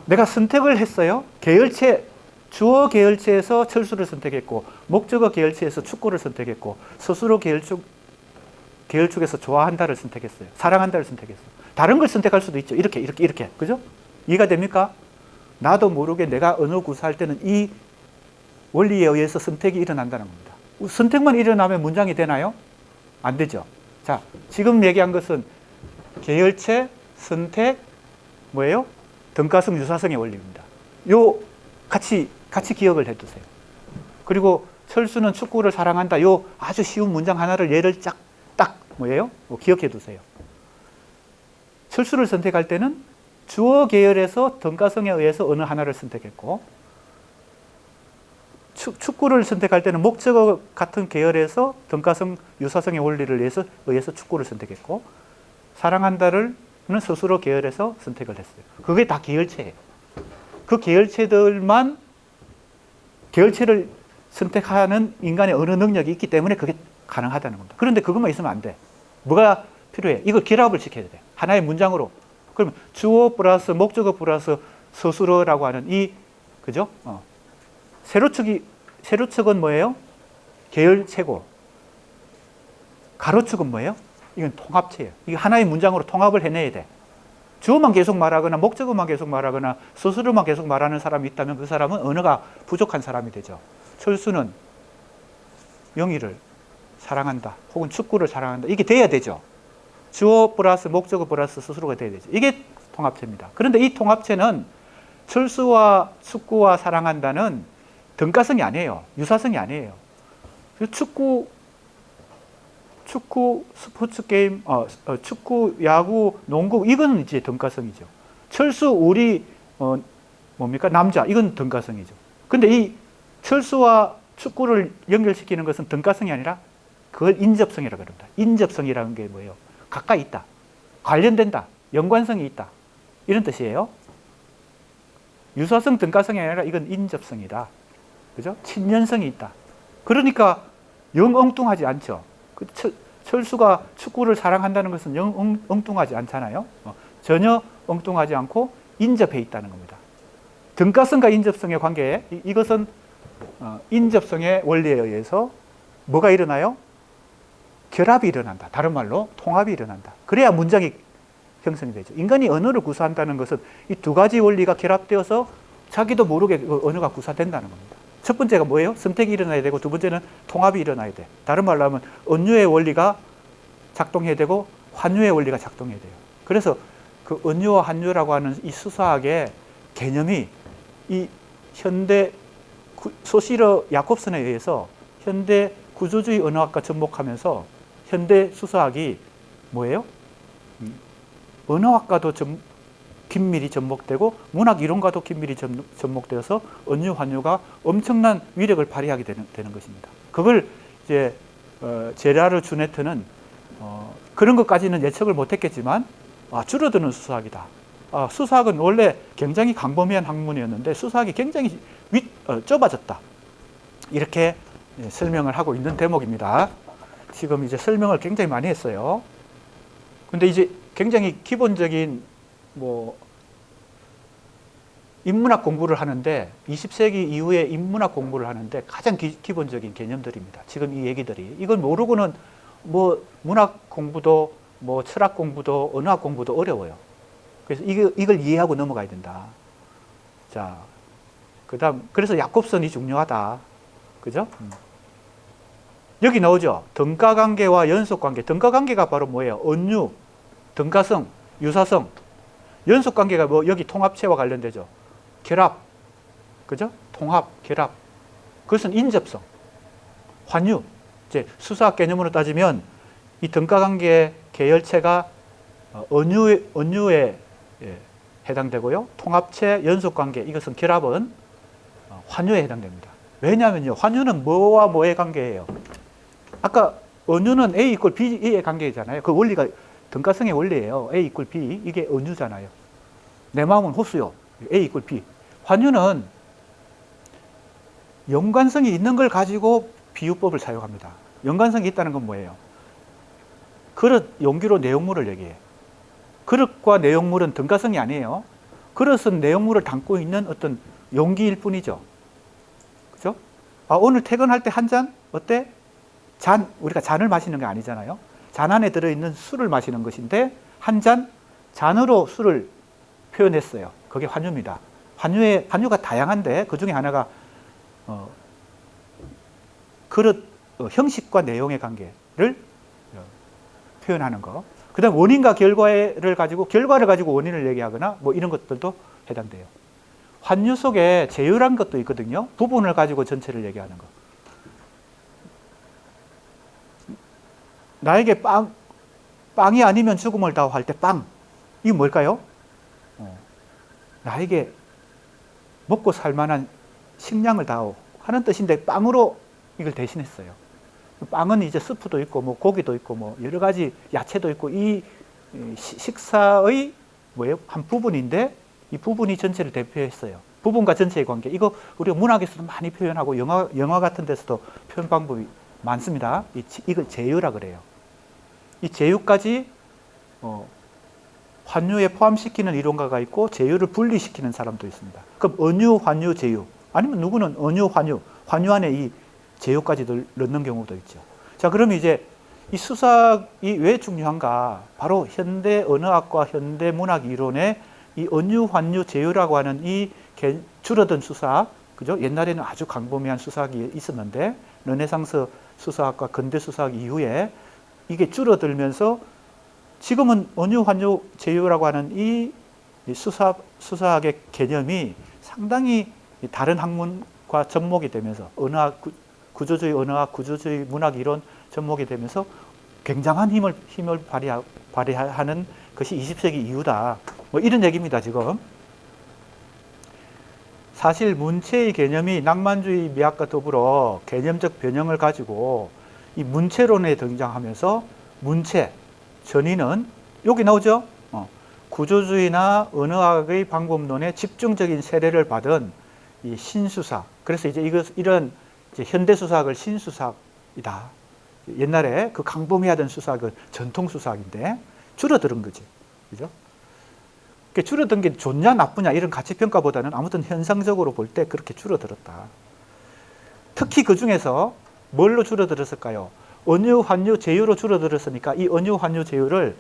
내가 선택을 했어요. 계열체, 주어 계열체에서 철수를 선택했고, 목적어 계열체에서 축구를 선택했고, 스스로 계열축에서 좋아한다를 선택했어요. 사랑한다를 선택했어요. 다른 걸 선택할 수도 있죠. 이렇게. 그죠? 이해가 됩니까? 나도 모르게 내가 언어 구사할 때는 이 원리에 의해서 선택이 일어난다는 겁니다. 선택만 일어나면 문장이 되나요? 안 되죠. 자, 지금 얘기한 것은 계열체, 선택, 뭐예요? 등가성, 유사성의 원리입니다. 요 같이 기억을 해두세요. 그리고 철수는 축구를 사랑한다. 요 아주 쉬운 문장 하나를 예를 딱 뭐예요? 기억해 두세요. 철수를 선택할 때는 주어 계열에서 등가성에 의해서 어느 하나를 선택했고, 축구를 선택할 때는 목적어 같은 계열에서 등가성, 유사성의 원리를 의해서 축구를 선택했고, 사랑한다를 스스로 계열에서 선택을 했어요. 그게 다 계열체예요. 그 계열체를 선택하는 인간의 언어 능력이 있기 때문에 그게 가능하다는 겁니다. 그런데 그것만 있으면 안 돼. 뭐가 필요해? 이걸 결합을 시켜야 돼. 하나의 문장으로. 그러면 주어 플러스 목적어 플러스 스스로라고 하는 그죠? 세로축은 뭐예요? 계열체고, 가로축은 뭐예요? 이건 통합체예요. 이게 하나의 문장으로 통합을 해내야 돼. 주어만 계속 말하거나 목적어만 계속 말하거나 스스로만 계속 말하는 사람이 있다면 그 사람은 언어가 부족한 사람이 되죠. 철수는 영희를 사랑한다. 혹은 축구를 사랑한다. 이게 돼야 되죠. 주어 플러스 목적어 플러스 스스로가 돼야 되죠. 이게 통합체입니다. 그런데 이 통합체는 철수와 축구와 사랑한다는 등가성이 아니에요. 유사성이 아니에요. 축구, 스포츠 게임, 축구, 야구, 농구, 이건 이제 등가성이죠. 철수, 우리, 뭡니까? 남자, 이건 등가성이죠. 근데 이 철수와 축구를 연결시키는 것은 등가성이 아니라 그걸 인접성이라고 합니다. 인접성이라는 게 뭐예요? 가까이 있다. 관련된다. 연관성이 있다. 이런 뜻이에요. 유사성, 등가성이 아니라 이건 인접성이다. 그죠? 친연성이 있다. 그러니까 영 엉뚱하지 않죠. 철수가 축구를 사랑한다는 것은 영 엉뚱하지 않잖아요. 전혀 엉뚱하지 않고 인접해 있다는 겁니다. 등가성과 인접성의 관계, 이것은 인접성의 원리에 의해서 뭐가 일어나요? 결합이 일어난다. 다른 말로 통합이 일어난다. 그래야 문장이 형성이 되죠. 인간이 언어를 구사한다는 것은 이 두 가지 원리가 결합되어서 자기도 모르게 언어가 구사된다는 겁니다. 첫 번째가 뭐예요? 선택이 일어나야 되고, 두 번째는 통합이 일어나야 돼. 다른 말로 하면 언유의 원리가 작동해야 되고 환유의 원리가 작동해야 돼요. 그래서 그 언유와 환유라고 하는 이 수사학의 개념이 이 현대 소시르 야콥슨에 의해서 현대 구조주의 언어학과 접목하면서 현대 수사학이 뭐예요? 언어학과도 긴밀히 접목되고 문학 이론과도 긴밀히 접목되어서 언유 환유가 엄청난 위력을 발휘하게 되는 것입니다. 그걸 이제 제라르 주네트는 그런 것까지는 예측을 못했겠지만 줄어드는 수사학이다. 수사학은 원래 굉장히 광범위한 학문이었는데 수사학이 굉장히 좁아졌다. 이렇게 설명을 하고 있는 대목입니다. 지금 이제 설명을 굉장히 많이 했어요. 근데 이제 굉장히 기본적인 인문학 공부를 하는데 20세기 이후에 인문학 공부를 하는데 가장 기본적인 개념들입니다. 지금 이 얘기들이. 이걸 모르고는 문학 공부도 철학 공부도 언어학 공부도 어려워요. 그래서 이걸 이해하고 넘어가야 된다. 자, 그다음 그래서 야콥슨이 중요하다. 그죠? 여기 나오죠. 등가관계와 연속관계. 등가관계가 바로 뭐예요? 언유, 등가성, 유사성. 연속관계가 여기 통합체와 관련되죠. 결합, 그죠? 통합, 결합. 그것은 인접성, 환유. 이제 수사학 개념으로 따지면 이 등가관계 계열체가 언유에 해당되고요. 통합체, 연속관계, 이것은 결합은 환유에 해당됩니다. 왜냐하면요, 환유는 뭐와 뭐의 관계예요? 아까 언유는 A 이퀄 B의 관계잖아요. 그 원리가 등가성의 원리예요. A 이퀄 B, 이게 언유잖아요. 내 마음은 호수요. A 이퀄 B. 환유는 연관성이 있는 걸 가지고 비유법을 사용합니다. 연관성이 있다는 건 뭐예요? 그릇, 용기로 내용물을 얘기해. 그릇과 내용물은 등가성이 아니에요. 그릇은 내용물을 담고 있는 어떤 용기일 뿐이죠. 그죠? 오늘 퇴근할 때 한 잔? 어때? 잔, 우리가 잔을 마시는 게 아니잖아요. 잔 안에 들어있는 술을 마시는 것인데 한 잔, 잔으로 술을 표현했어요. 그게 환유입니다. 환유가 다양한데 그 중에 하나가 그릇, 형식과 내용의 관계를 표현하는 거. 그 다음 원인과 결과를 가지고 원인을 얘기하거나 뭐 이런 것들도 해당돼요. 환유 속에 제휴란 것도 있거든요. 부분을 가지고 전체를 얘기하는 거. 나에게 빵이 아니면 죽음을 다오 할 때 빵. 이게 뭘까요? 나에게 먹고 살 만한 식량을 다오 하는 뜻인데 빵으로 이걸 대신했어요. 빵은 이제 스프도 있고 뭐 고기도 있고 뭐 여러 가지 야채도 있고 이 식사의 뭐예요? 한 부분인데 이 부분이 전체를 대표했어요. 부분과 전체의 관계. 이거 우리가 문학에서도 많이 표현하고 영화 같은 데서도 표현 방법이 많습니다. 이걸 제휴라 그래요. 이 제휴까지 환유에 포함시키는 이론가가 있고 제휴를 분리시키는 사람도 있습니다. 그럼 언유, 환유, 제휴. 아니면 누구는 언유, 환유 안에 이 제휴까지 넣는 경우도 있죠. 자, 그러면 이제 이 수사학이 왜 중요한가? 바로 현대 언어학과 현대 문학 이론의 이 언유, 환유, 제휴라고 하는 이 줄어든 수사학, 그죠? 옛날에는 아주 광범위한 수사학이 있었는데 르네상스 수사학과 근대 수사학 이후에 이게 줄어들면서 지금은 언유, 환유, 제휴라고 하는 이 수사학의 개념이 상당히 다른 학문과 접목이 되면서 언어학, 구조주의 언어학, 구조주의 문학 이론 접목이 되면서 굉장한 힘을 발휘하는 것이 20세기 이후다. 뭐 이런 얘기입니다, 지금. 사실 문체의 개념이 낭만주의 미학과 더불어 개념적 변형을 가지고 이 문체론에 등장하면서 문체, 전의는 여기 나오죠? 구조주의나 언어학의 방법론에 집중적인 세례를 받은 이 신수사학. 그래서 이제 이런 현대 수사학을 신수사학이다. 옛날에 그 강범위하던 수사학은 전통 수사학인데 줄어드는 거지. 그죠? 줄어든 게 좋냐 나쁘냐 이런 가치평가보다는 아무튼 현상적으로 볼 때 그렇게 줄어들었다. 특히 그 중에서 뭘로 줄어들었을까요? 언유, 환유, 제휴로 줄어들었으니까 이 언유, 환유, 제휴를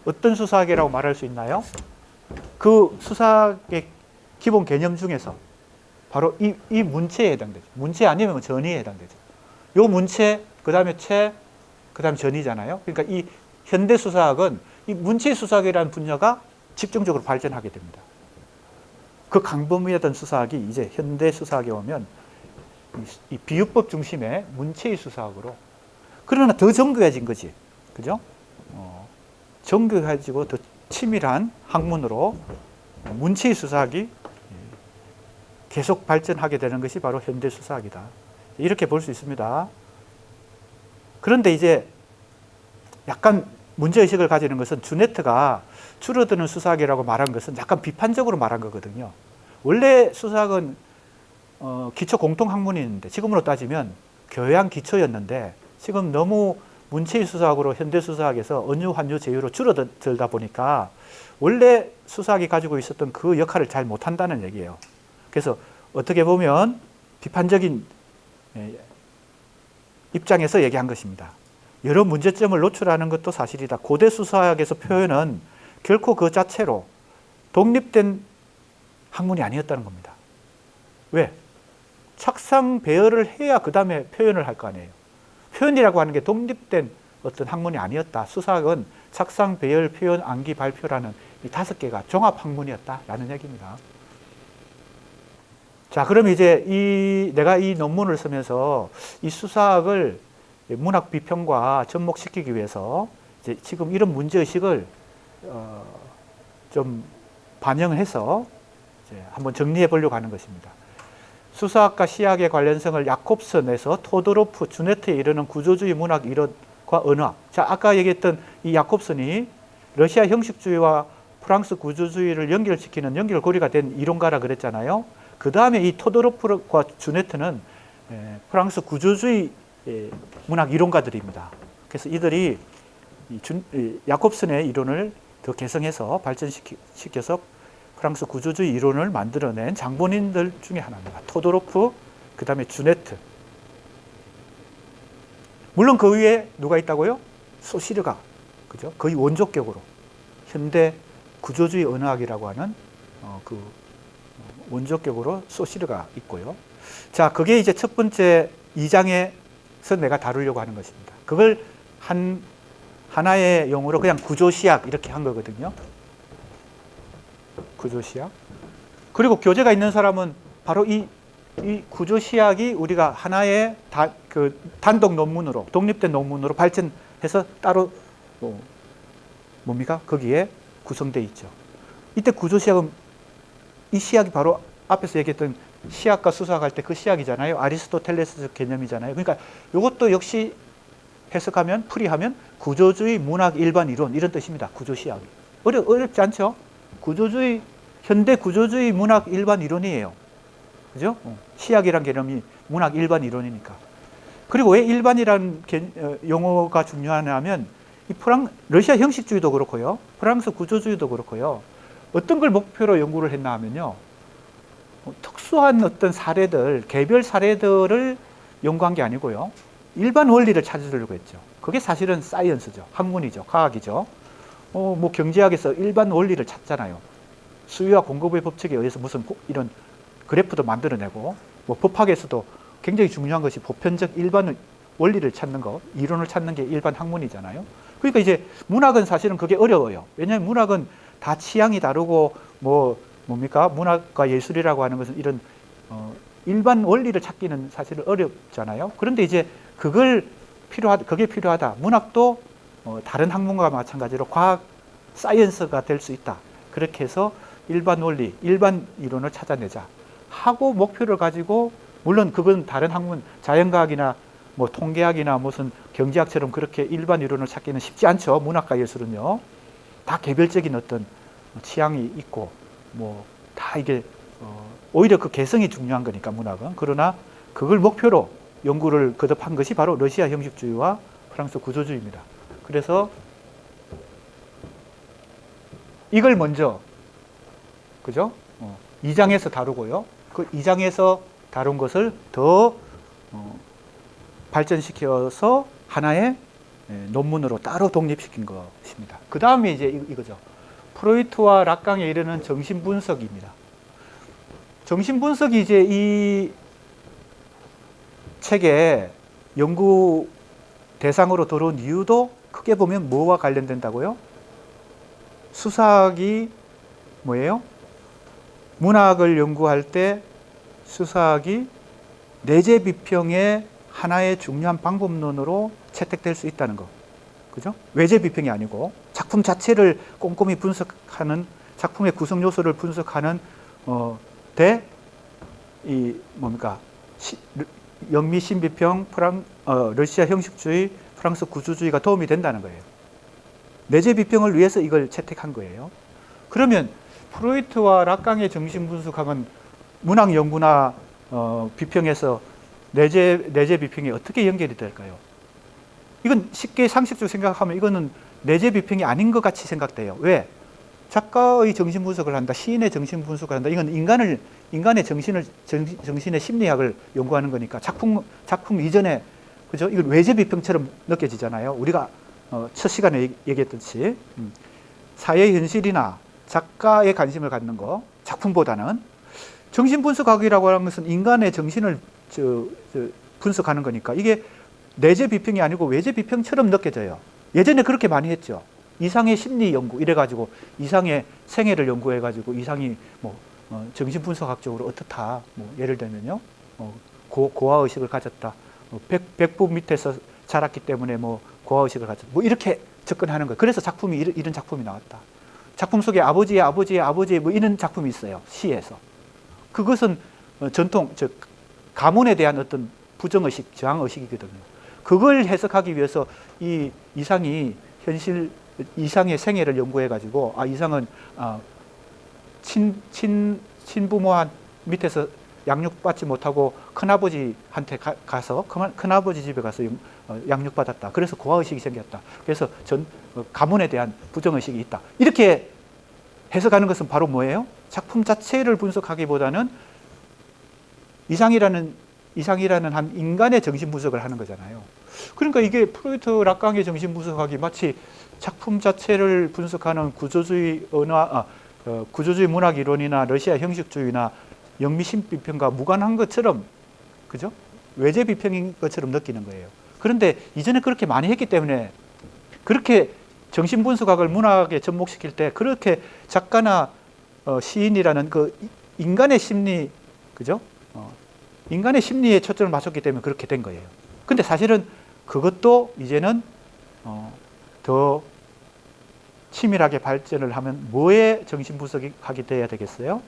어떤 수사학이라고 말할 수 있나요? 그 수사학의 기본 개념 중에서 바로 이 문체에 해당되죠. 문체 아니면 전의에 해당되죠. 요 문체, 그 다음에 체, 그 다음에 전의잖아요. 그러니까 이 현대 수사학은 이 문체 수사학이라는 분야가 집중적으로 발전하게 됩니다. 그 강범위했던 수사학이 이제 현대 수사학에 오면 이 비유법 중심의 문체의 수사학으로, 그러나 더 정교해진 거지. 그죠? 정교해지고 더 치밀한 학문으로 문체의 수사학이 계속 발전하게 되는 것이 바로 현대 수사학이다. 이렇게 볼 수 있습니다. 그런데 이제 약간 문제의식을 가지는 것은 주네트가 줄어드는 수사학이라고 말한 것은 약간 비판적으로 말한 거거든요. 원래 수사학은 기초 공통학문이었는데 지금으로 따지면 교양 기초였는데 지금 너무 문체의 수사학으로 현대 수사학에서 언유, 환유, 제휴로 줄어들다 보니까 원래 수사학이 가지고 있었던 그 역할을 잘 못한다는 얘기예요. 그래서 어떻게 보면 비판적인 입장에서 얘기한 것입니다. 여러 문제점을 노출하는 것도 사실이다. 고대 수사학에서 표현은 결코 그 자체로 독립된 학문이 아니었다는 겁니다. 왜? 착상 배열을 해야 그 다음에 표현을 할 거 아니에요. 표현이라고 하는 게 독립된 어떤 학문이 아니었다. 수사학은 착상, 배열, 표현, 암기, 발표라는 이 5개가 종합 학문이었다라는 얘기입니다. 자, 그럼 이제 내가 이 논문을 쓰면서 이 수사학을 문학 비평과 접목시키기 위해서 이제 지금 이런 문제의식을 좀 반영을 해서 이제 한번 정리해 보려고 하는 것입니다. 수사학과 시학의 관련성을 야콥슨에서 토도로프, 주네트에 이르는 구조주의 문학 이론과 언어학. 자, 아까 얘기했던 이 야콥슨이 러시아 형식주의와 프랑스 구조주의를 연결시키는 연결고리가 된 이론가라 그랬잖아요. 그 다음에 이 토도로프와 주네트는 프랑스 구조주의 문학 이론가들입니다. 그래서 이들이 야콥슨의 이론을 더 개성해서 발전시켜서 프랑스 구조주의 이론을 만들어낸 장본인들 중에 하나입니다. 토도로프, 그 다음에 주네트. 물론 그 위에 누가 있다고요? 소시르가, 그죠? 거의 원조격으로 현대 구조주의 언어학이라고 하는 그 원조격으로 소시르가 있고요. 자, 그게 이제 첫 번째 2장에서 내가 다루려고 하는 것입니다. 그걸 하나의 용어로 그냥 구조시학 이렇게 한 거거든요. 구조시학. 그리고 교재가 있는 사람은 바로 이 구조시학이 우리가 하나의 단독 논문으로, 독립된 논문으로 발전해서 따로 뭡니까? 거기에 구성되어 있죠. 이때 구조시학은 이 시학이 바로 앞에서 얘기했던 시학과 수사학할 때 그 시학이잖아요. 아리스토텔레스적 개념이잖아요. 그러니까 이것도 역시 해석하면, 풀이하면 구조주의 문학 일반 이론 이런 뜻입니다. 구조시학이. 어렵지 않죠? 현대 구조주의 문학 일반 이론이에요. 그죠? 시학이란 개념이 문학 일반 이론이니까. 그리고 왜 일반이라는 용어가 중요하냐면 러시아 형식주의도 그렇고요. 프랑스 구조주의도 그렇고요. 어떤 걸 목표로 연구를 했나 하면요. 특수한 어떤 사례들, 개별 사례들을 연구한 게 아니고요. 일반 원리를 찾으려고 했죠. 그게 사실은 사이언스죠. 학문이죠. 과학이죠. 뭐 경제학에서 일반 원리를 찾잖아요. 수요와 공급의 법칙에 의해서 무슨 이런 그래프도 만들어내고, 뭐 법학에서도 굉장히 중요한 것이 보편적 일반 원리를 찾는 거, 이론을 찾는 게 일반 학문이잖아요. 그러니까 이제 문학은 사실은 그게 어려워요. 왜냐하면 문학은 다 취향이 다르고 뭡니까? 문학과 예술이라고 하는 것은 이런 일반 원리를 찾기는 사실은 어렵잖아요. 그런데 이제 그게 필요하다. 문학도 다른 학문과 마찬가지로 과학, 사이언스가 될 수 있다. 그렇게 해서 일반 원리, 일반 이론을 찾아내자 하고 목표를 가지고, 물론 그건 다른 학문, 자연과학이나 뭐 통계학이나 무슨 경제학처럼 그렇게 일반 이론을 찾기는 쉽지 않죠. 문학과 예술은요. 다 개별적인 어떤 취향이 있고 뭐 다 이게 오히려 그 개성이 중요한 거니까 문학은. 그러나 그걸 목표로 연구를 거듭한 것이 바로 러시아 형식주의와 프랑스 구조주의입니다. 그래서 이걸 먼저, 그죠? 2장에서 다루고요. 그 2장에서 다룬 것을 더 발전시켜서 하나의 논문으로 따로 독립시킨 것입니다. 그 다음에 이제 이거죠. 프로이트와 락강에 이르는 정신분석입니다. 정신분석이 이제 이 책의 연구 대상으로 들어온 이유도 크게 보면 뭐와 관련된다고요? 수사학이 뭐예요? 문학을 연구할 때 수사학이 내재 비평의 하나의 중요한 방법론으로 채택될 수 있다는 거. 그죠? 외재 비평이 아니고 작품 자체를 꼼꼼히 분석하는, 작품의 구성 요소를 분석하는 영미 신비평, 러시아 형식주의, 프랑스 구조주의가 도움이 된다는 거예요. 내재 비평을 위해서 이걸 채택한 거예요. 그러면 프로이트와 락강의 정신분석학은 문학 연구나 비평에서 내재 비평이 어떻게 연결이 될까요? 이건 쉽게 상식적으로 생각하면 이거는 내재 비평이 아닌 것 같이 생각돼요. 왜? 작가의 정신분석을 한다, 시인의 정신분석을 한다. 이건 인간의 정신의 심리학을 연구하는 거니까 작품 이전에, 그죠? 이건 외재 비평처럼 느껴지잖아요. 우리가 첫 시간에 얘기했듯이 사회 현실이나 작가의 관심을 갖는 거, 작품보다는. 정신분석학이라고 하는 것은 인간의 정신을 분석하는 거니까 이게 내재 비평이 아니고 외재 비평처럼 느껴져요. 예전에 그렇게 많이 했죠. 이상의 심리 연구 이래가지고 이상의 생애를 연구해가지고 이상이 뭐 정신분석학적으로 어떻다. 뭐 예를 들면요, 고아의식을 가졌다. 백부 밑에서 자랐기 때문에 뭐 고아의식을 가졌다. 뭐 이렇게 접근하는 거예요. 그래서 작품이 이런 작품이 나왔다. 작품 속에 아버지의 뭐 이런 작품이 있어요. 시에서. 그것은 전통, 즉 가문에 대한 어떤 부정의식, 저항의식이거든요. 그걸 해석하기 위해서 이 이상이 현실, 이상의 생애를 연구해가지고, 이상은 친부모 밑에서 양육받지 못하고 큰아버지한테 가서 큰아버지 집에 가서 양육받았다. 그래서 고아의식이 생겼다. 그래서 가문에 대한 부정의식이 있다. 이렇게 해석하는 것은 바로 뭐예요? 작품 자체를 분석하기보다는 이상이라는 한 인간의 정신 분석을 하는 거잖아요. 그러니까 이게 프로이트 락강의 정신 분석학이 마치 작품 자체를 분석하는 구조주의 문학 이론이나 러시아 형식주의나 영미심 비평과 무관한 것처럼, 그죠? 외제 비평인 것처럼 느끼는 거예요. 그런데 이전에 그렇게 많이 했기 때문에, 그렇게 정신 분석학을 문학에 접목시킬 때 그렇게 작가나 시인이라는 그 인간의 심리, 그죠? 인간의 심리에 초점을 맞췄기 때문에 그렇게 된 거예요. 근데 사실은 그것도 이제는 더 치밀하게 발전을 하면 뭐의 정신 분석학이 돼야 되겠어요?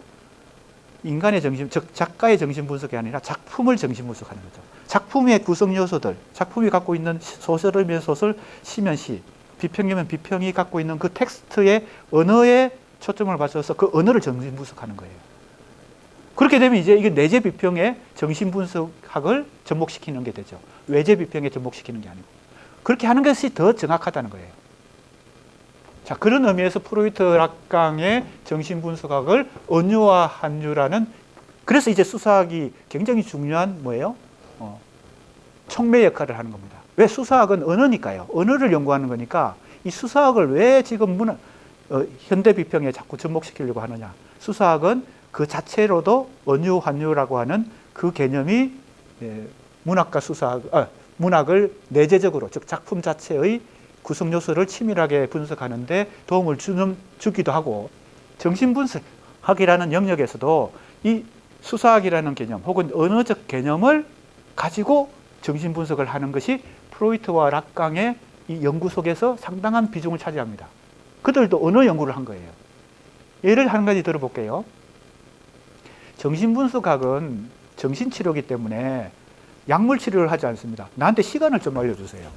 인간의 정신, 즉 작가의 정신 분석이 아니라 작품을 정신 분석하는 거죠. 작품의 구성 요소들, 작품이 갖고 있는 소설이면 소설, 시면 시, 비평이면 비평이 갖고 있는 그 텍스트의 언어에 초점을 맞춰서 그 언어를 정신 분석하는 거예요. 그렇게 되면 이제 이게 내재 비평의 정신 분석학을 접목시키는 게 되죠. 외재 비평에 접목시키는 게 아니고. 그렇게 하는 것이 더 정확하다는 거예요. 자, 그런 의미에서 프로이트 락강의 정신 분석학을 언유와 한유라는, 그래서 이제 수사학이 굉장히 중요한 뭐예요? 촉매 역할을 하는 겁니다. 왜? 수사학은 언어니까요. 언어를 연구하는 거니까 이 수사학을 왜 지금 현대 비평에 자꾸 접목시키려고 하느냐. 수사학은 그 자체로도 언유, 한유라고 하는 그 개념이 문학과 문학을 내재적으로, 즉 작품 자체의 구성 요소를 치밀하게 분석하는데 도움을 주기도 하고, 정신분석학이라는 영역에서도 이 수사학이라는 개념 혹은 언어적 개념을 가지고 정신분석을 하는 것이 프로이트와 락강의 이 연구 속에서 상당한 비중을 차지합니다. 그들도 언어 연구를 한 거예요. 예를 한 가지 들어볼게요. 정신분석학은 정신치료이기 때문에 약물치료를 하지 않습니다. 나한테 시간을 좀 알려주세요.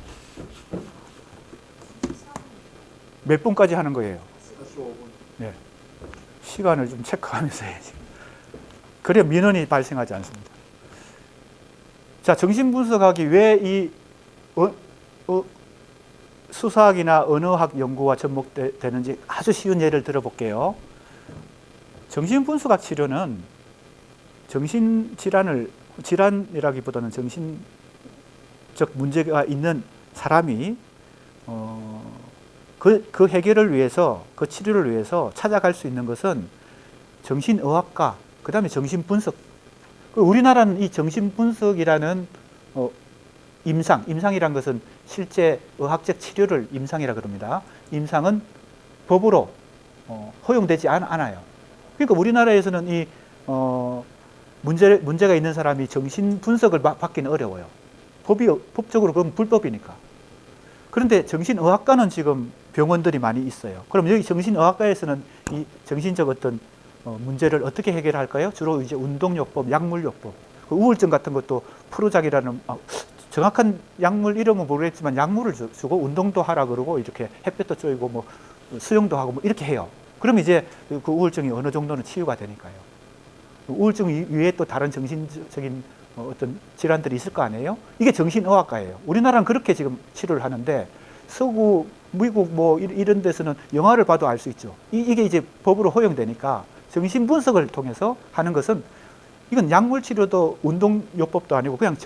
몇 분까지 하는 거예요? 45분. 네. 시간을 좀 체크하면서 해야지. 그래야 민원이 발생하지 않습니다. 자, 정신분석학이 왜 이 수사학이나 언어학 연구와 접목되는지 아주 쉬운 예를 들어볼게요. 정신분석학 치료는 질환이라기보다는 정신적 문제가 있는 사람이 그 해결을 위해서, 그 치료를 위해서 찾아갈 수 있는 것은 정신의학과, 그 다음에 정신분석. 우리나라는 이 정신분석이라는 임상이란 것은 실제 의학적 치료를 임상이라 그럽니다. 임상은 법으로 허용되지 않아요. 그러니까 우리나라에서는 이 문제가 있는 사람이 정신분석을 받기는 어려워요. 법적으로 그건 불법이니까. 그런데 정신의학과는 지금 병원들이 많이 있어요. 그럼 여기 정신의학과에서는 이 정신적 어떤 문제를 어떻게 해결할까요? 주로 이제 운동요법, 약물요법, 우울증 같은 것도 프로작이라는 정확한 약물 이름은 모르겠지만 약물을 주고 운동도 하라 그러고 이렇게 햇볕도 쬐고 뭐 수영도 하고 뭐 이렇게 해요. 그럼 이제 그 우울증이 어느 정도는 치유가 되니까요. 우울증 위에 또 다른 정신적인 어떤 질환들이 있을 거 아니에요? 이게 정신의학과예요. 우리나라는 그렇게 지금 치료를 하는데 서구, 미국 뭐 이런 데서는 영화를 봐도 알 수 있죠. 이게 이제 법으로 허용되니까 정신분석을 통해서 하는 것은 이건 약물치료도 운동요법도 아니고 그냥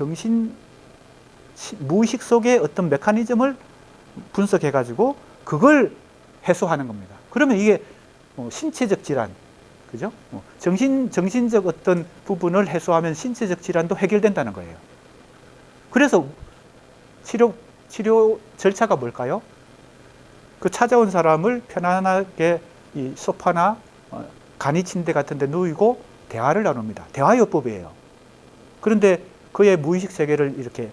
무의식 속의 어떤 메커니즘을 분석해가지고 그걸 해소하는 겁니다. 그러면 이게 신체적 질환, 그죠? 정신적 어떤 부분을 해소하면 신체적 질환도 해결된다는 거예요. 그래서 치료 절차가 뭘까요? 그 찾아온 사람을 편안하게 이 소파나 간이 침대 같은 데 누이고 대화를 나눕니다. 대화요법이에요. 그런데 그의 무의식 세계를 이렇게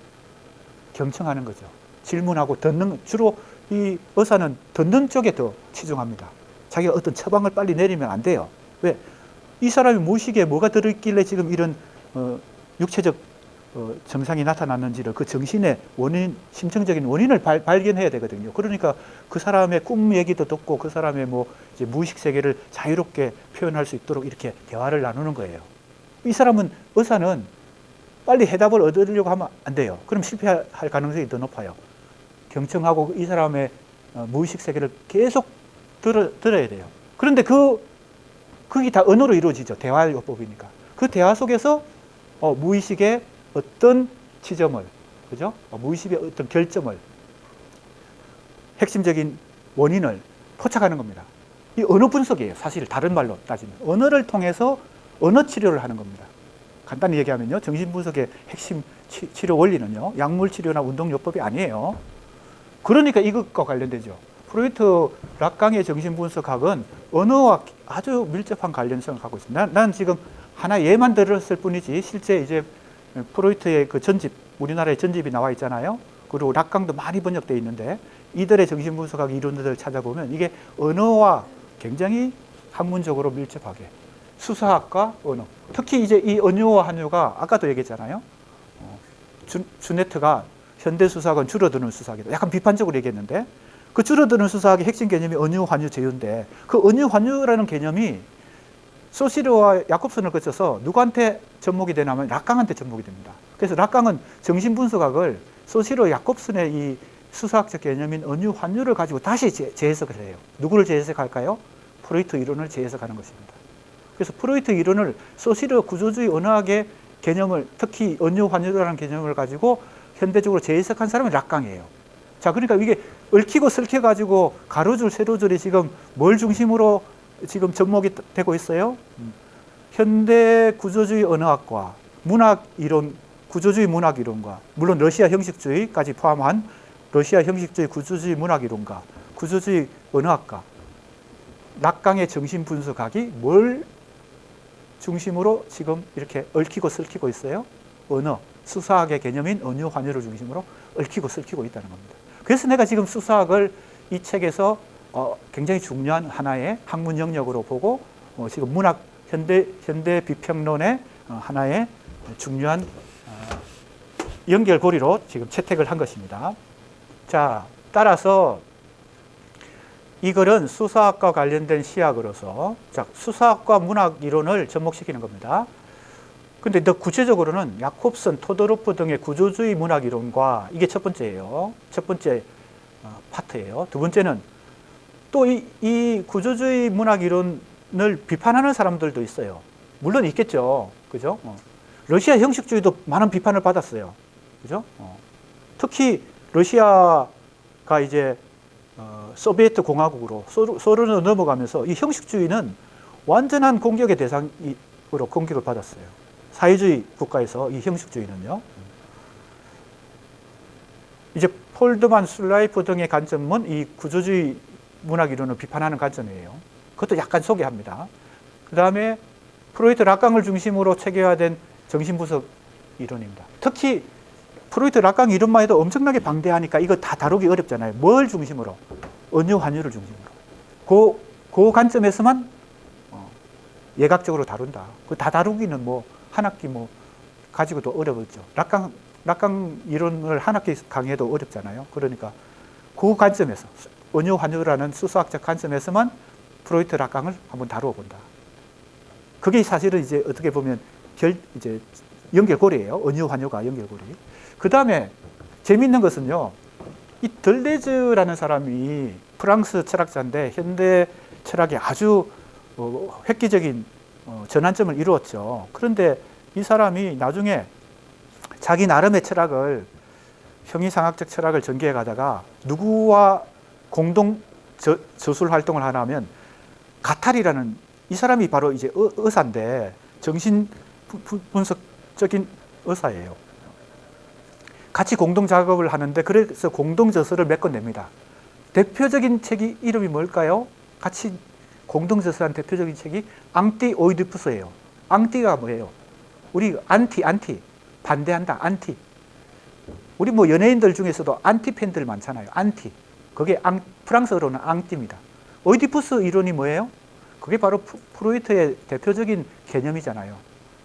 경청하는 거죠. 질문하고 듣는, 주로 이 의사는 듣는 쪽에 더 치중합니다. 자기가 어떤 처방을 빨리 내리면 안 돼요. 왜? 이 사람이 무의식에 뭐가 들어있길래 지금 이런 육체적 증상이 나타났는지를, 그 정신의 원인, 심층적인 원인을 발견해야 되거든요. 그러니까 그 사람의 꿈 얘기도 듣고 그 사람의 뭐 이제 무의식 세계를 자유롭게 표현할 수 있도록 이렇게 대화를 나누는 거예요. 이 사람은, 의사는 빨리 해답을 얻으려고 하면 안 돼요. 그럼 실패할 가능성이 더 높아요. 경청하고 이 사람의 무의식 세계를 계속 들어야 돼요. 그런데 그게 다 언어로 이루어지죠. 대화요법이니까. 그 대화 속에서 무의식의 어떤 지점을, 그죠? 무의식의 어떤 결점을, 핵심적인 원인을 포착하는 겁니다. 이 언어 분석이에요. 사실 다른 말로 따지면 언어를 통해서 언어 치료를 하는 겁니다. 간단히 얘기하면요, 정신분석의 핵심 치료 원리는요, 약물 치료나 운동요법이 아니에요. 그러니까 이것과 관련되죠. 프로이트 락강의 정신분석학은 언어와 아주 밀접한 관련성을 갖고 있습니다. 난 지금 하나 예만 들었을 뿐이지, 실제 이제 프로이트의 그 전집, 우리나라의 전집이 나와 있잖아요. 그리고 락강도 많이 번역되어 있는데, 이들의 정신분석학 이론들을 찾아보면 이게 언어와 굉장히 학문적으로 밀접하게, 수사학과 언어, 특히 이제 이 언유와 한유가 아까도 얘기했잖아요. 주네트가 현대 수사학은 줄어드는 수사학이다. 약간 비판적으로 얘기했는데, 그 줄어드는 수사학의 핵심 개념이 언유, 환유, 제휴인데, 그 언유, 환유라는 개념이 소시르와 야콥슨을 거쳐서 누구한테 접목이 되냐면 락강한테 접목이 됩니다. 그래서 락강은 정신분석학을 소시르, 야콥슨의 이 수사학적 개념인 언유, 환유를 가지고 다시 재해석을 해요. 누구를 재해석할까요? 프로이트 이론을 재해석하는 것입니다. 그래서 프로이트 이론을 소시르 구조주의 언어학의 개념을, 특히 언유, 환유라는 개념을 가지고 현대적으로 재해석한 사람이 락강이에요. 자, 그러니까 이게 얽히고 설켜가지고 가로줄, 세로줄이 지금 뭘 중심으로 지금 접목이 되고 있어요? 현대 구조주의 언어학과 문학 이론, 구조주의 문학 이론과, 물론 러시아 형식주의까지 포함한 러시아 형식주의 구조주의 문학 이론과 구조주의 언어학과, 락강의 정신분석학이 뭘 중심으로 지금 이렇게 얽히고 설키고 있어요? 언어, 수사학의 개념인 언유, 환유를 중심으로 얽히고 설키고 있다는 겁니다. 그래서 내가 지금 수사학을 이 책에서 굉장히 중요한 하나의 학문 영역으로 보고, 지금 문학, 현대 비평론의 하나의 중요한 연결고리로 지금 채택을 한 것입니다. 자, 따라서 이글은 수사학과 관련된 시학으로서, 자, 수사학과 문학 이론을 접목시키는 겁니다. 근데 더 구체적으로는 야콥슨, 토도로프 등의 구조주의 문학 이론과, 이게 첫 번째예요. 첫 번째 파트예요. 두 번째는 또 이 구조주의 문학 이론을 비판하는 사람들도 있어요. 물론 있겠죠. 그죠? 러시아 형식주의도 많은 비판을 받았어요. 그죠? 특히 러시아가 이제 소비에트 공화국으로 소련으로 넘어가면서 이 형식주의는 완전한 공격의 대상으로 공격을 받았어요. 사회주의 국가에서 이 형식주의는요. 이제 폴드만, 술라이프 등의 관점은 이 구조주의 문학 이론을 비판하는 관점이에요. 그것도 약간 소개합니다. 그 다음에 프로이트 락강을 중심으로 체계화된 정신분석 이론입니다. 특히 프로이트 락강 이론만 해도 엄청나게 방대하니까 이거 다 다루기 어렵잖아요. 뭘 중심으로? 언유, 환유를 중심으로. 그 관점에서만 예각적으로 다룬다. 그 다 다루기는 뭐 한 학기 뭐 가지고도 어려웠죠. 락강 이론을 한 학기 강의해도 어렵잖아요. 그러니까 그 관점에서, 언유, 환유라는 수사학적 관점에서만 프로이트 락강을 한번 다루어 본다. 그게 사실은 이제 어떻게 보면 이제 연결고리예요. 언유, 환유가 연결고리. 그 다음에 재미있는 것은요, 이 덜레즈라는 사람이 프랑스 철학자인데 현대 철학에 아주 획기적인 전환점을 이루었죠. 그런데 이 사람이 나중에 자기 나름의 철학을, 형이상학적 철학을 전개해 가다가 누구와 공동 저술 활동을 하냐면 가탈이라는, 이 사람이 바로 이제 의사인데 정신 분석적인 의사예요. 같이 공동 작업을 하는데, 그래서 공동 저서를 몇 권 냅니다. 대표적인 책이 이름이 뭘까요? 같이 공동저서한 대표적인 책이 앙띠 오이디푸스예요. 앙띠가 뭐예요? 우리 안티 반대한다. 안티. 우리 뭐 연예인들 중에서도 안티 팬들 많잖아요. 안티. 그게 프랑스어로는 앙띠입니다. 오이디푸스 이론이 뭐예요? 그게 바로 프로이트의 대표적인 개념이잖아요.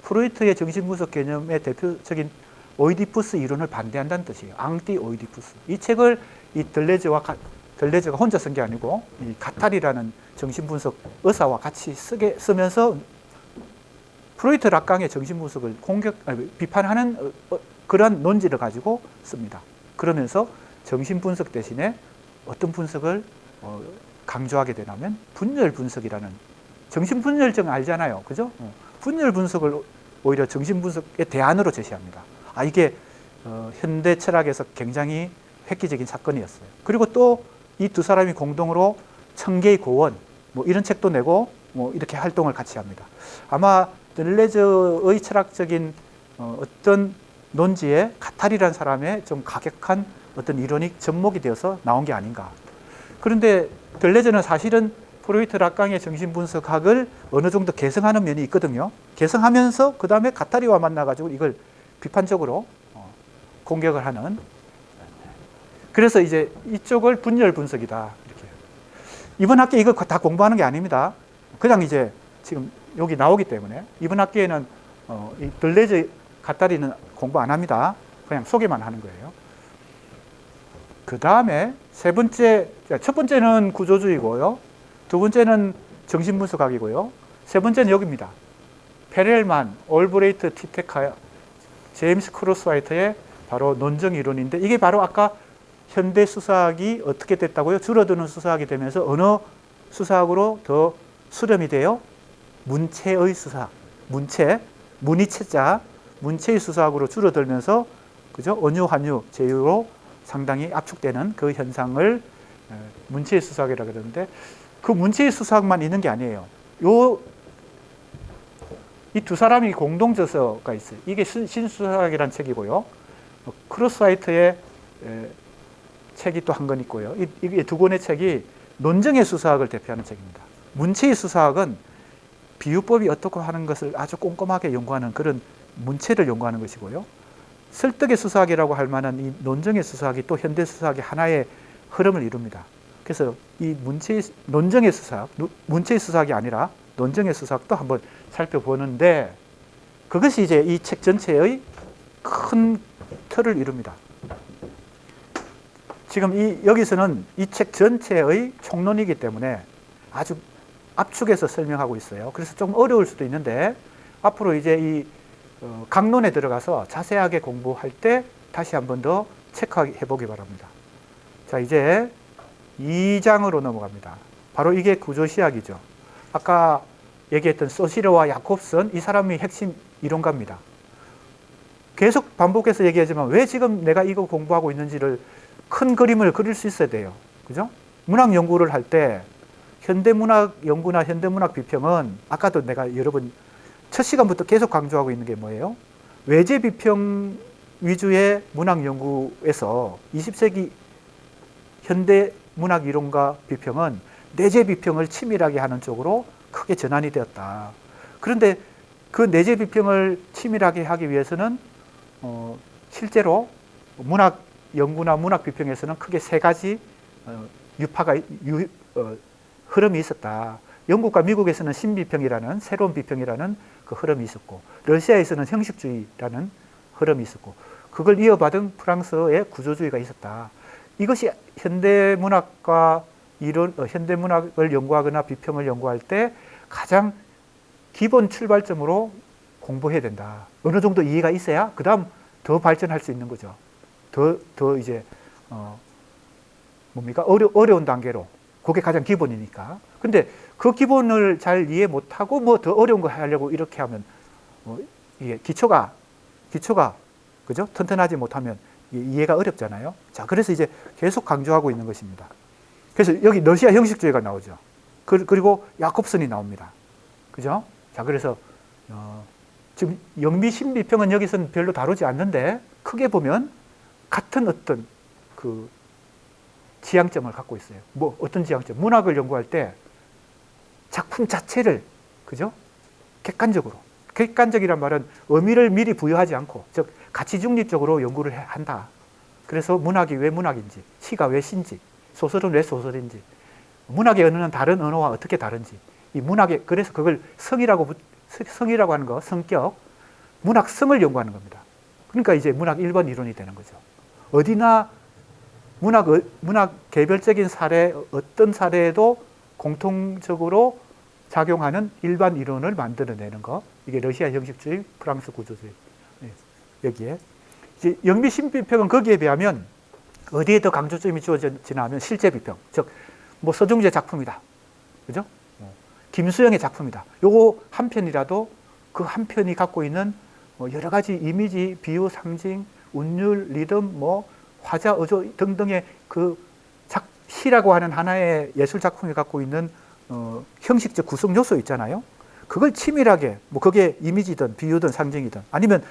프로이트의 정신분석 개념의 대표적인 오이디푸스 이론을 반대한다는 뜻이에요. 앙띠 오이디푸스. 이 책을 이 들레즈가 혼자 쓴 게 아니고 이 가탈이라는 정신분석 의사와 같이 쓰면서 프로이트 락강의 정신분석을 비판하는 그러한 논지를 가지고 씁니다. 그러면서 정신분석 대신에 어떤 분석을 강조하게 되냐면 분열 분석이라는, 정신분열증 알잖아요. 그죠? 분열 분석을 오히려 정신분석의 대안으로 제시합니다. 이게 현대 철학에서 굉장히 획기적인 사건이었어요. 그리고 또 이 두 사람이 공동으로 청개의 고원 뭐 이런 책도 내고 뭐 이렇게 활동을 같이 합니다. 아마 들레즈의 철학적인 어떤 논지에 가탈이라는 사람의 좀 가격한 어떤 이론이 접목이 되어서 나온 게 아닌가. 그런데 들레즈는 사실은 프로이트 락강의 정신분석학을 어느 정도 개성하는 면이 있거든요. 개성하면서 그 다음에 가타리와 만나가지고 이걸 비판적으로 공격을 하는. 그래서 이제 이쪽을 분열 분석이다. 이렇게. 이번 학기에 이거 다 공부하는 게 아닙니다. 그냥 이제 지금 여기 나오기 때문에 이번 학기에는 이 들레즈 가타리는 공부 안 합니다. 그냥 소개만 하는 거예요. 그 다음에 첫 번째는 구조주의고요. 두 번째는 정신분석학이고요. 세 번째는 여기입니다. 페렐만, 올브레이트, 티테카, 제임스 크로스화이트의 바로 논정 이론인데, 이게 바로 아까 현대 수사학이 어떻게 됐다고요? 줄어드는 수사학이 되면서 어느 수사학으로 더 수렴이 돼요? 문체의 수사학. 문이체자, 문체의 수사학으로 줄어들면서, 그죠? 언유, 한유, 제유로 상당히 압축되는 그 현상을 문체의 수사학이라고 그러는데, 그 문체의 수사학만 있는 게 아니에요. 이 두 사람이 공동저서가 있어요. 이게 신수사학이라는 책이고요. 크로스화이트의 책이 또 한 권 있고요. 이 두 권의 책이 논정의 수사학을 대표하는 책입니다. 문체의 수사학은 비유법이 어떻게 하는 것을 아주 꼼꼼하게 연구하는 그런 문체를 연구하는 것이고요. 설득의 수사학이라고 할 만한 이 논정의 수사학이 또 현대 수사학의 하나의 흐름을 이룹니다. 그래서 이 논정의 수사학, 문체의 수사학이 아니라 논정의 수사학도 한번 살펴보는데, 그것이 이제 이 책 전체의 큰 틀을 이룹니다. 지금 여기서는 이 책 전체의 총론이기 때문에 아주 압축해서 설명하고 있어요. 그래서 좀 어려울 수도 있는데, 앞으로 이제 이 강론에 들어가서 자세하게 공부할 때 다시 한 번 더 체크해 보기 바랍니다. 자, 이제 2장으로 넘어갑니다. 바로 이게 구조시학이죠. 아까 얘기했던 소시르와 야콥슨, 이 사람이 핵심 이론가입니다. 계속 반복해서 얘기하지만 왜 지금 내가 이거 공부하고 있는지를 큰 그림을 그릴 수 있어야 돼요. 그죠? 문학 연구를 할 때 현대문학 연구나 현대문학 비평은 아까도 내가 여러 번 첫 시간부터 계속 강조하고 있는 게 뭐예요? 외제 비평 위주의 문학 연구에서 20세기 현대 문학 이론과 비평은 내재 비평을 치밀하게 하는 쪽으로 크게 전환이 되었다. 그런데 그 내재 비평을 치밀하게 하기 위해서는 실제로 문학 연구나 문학 비평에서는 크게 세 가지 흐름이 있었다. 영국과 미국에서는 신비평이라는 새로운 비평이라는 그 흐름이 있었고, 러시아에서는 형식주의라는 흐름이 있었고, 그걸 이어받은 프랑스의 구조주의가 있었다. 이것이 현대문학과 현대문학을 연구하거나 비평을 연구할 때 가장 기본 출발점으로 공부해야 된다. 어느 정도 이해가 있어야 그 다음 더 발전할 수 있는 거죠. 더 이제 어려운 단계로. 그게 가장 기본이니까. 근데 그 기본을 잘 이해 못하고 뭐 더 어려운 거 하려고 이렇게 하면 이게 기초가 그죠? 튼튼하지 못하면 이해가 어렵잖아요. 자, 그래서 이제 계속 강조하고 있는 것입니다. 그래서 여기 러시아 형식주의가 나오죠. 그리고 야콥슨이 나옵니다. 그죠? 자, 그래서 지금 영미 신비평은 여기서는 별로 다루지 않는데, 크게 보면 같은 어떤 지향점을 갖고 있어요. 뭐 어떤 지향점? 문학을 연구할 때 작품 자체를, 그죠? 객관적이란 말은 의미를 미리 부여하지 않고, 즉 가치 중립적으로 연구를 한다. 그래서 문학이 왜 문학인지, 시가 왜 시인지, 소설은 왜 소설인지, 문학의 언어는 다른 언어와 어떻게 다른지, 이 문학의, 그래서 그걸 성이라고 하는 거, 성격, 문학성을 연구하는 겁니다. 그러니까 이제 문학 1번 이론이 되는 거죠. 어디나 문학 개별적인 사례, 어떤 사례에도 공통적으로 작용하는 일반 이론을 만들어내는 거. 이게 러시아 형식주의, 프랑스 구조주의. 여기에. 이제 영미 신비평은 거기에 비하면 어디에 더 강조점이 주어지나 하면 실제 비평. 즉, 뭐 서중재 작품이다. 그죠? 김수영의 작품이다. 요거 한 편이라도 그 한 편이 갖고 있는 여러 가지 이미지, 비유, 상징, 운율, 리듬, 화자, 어조 등등의 그 시라고 하는 하나의 예술 작품이 갖고 있는 형식적 구성 요소 있잖아요. 그걸 치밀하게, 그게 이미지든 비유든 상징이든 아니면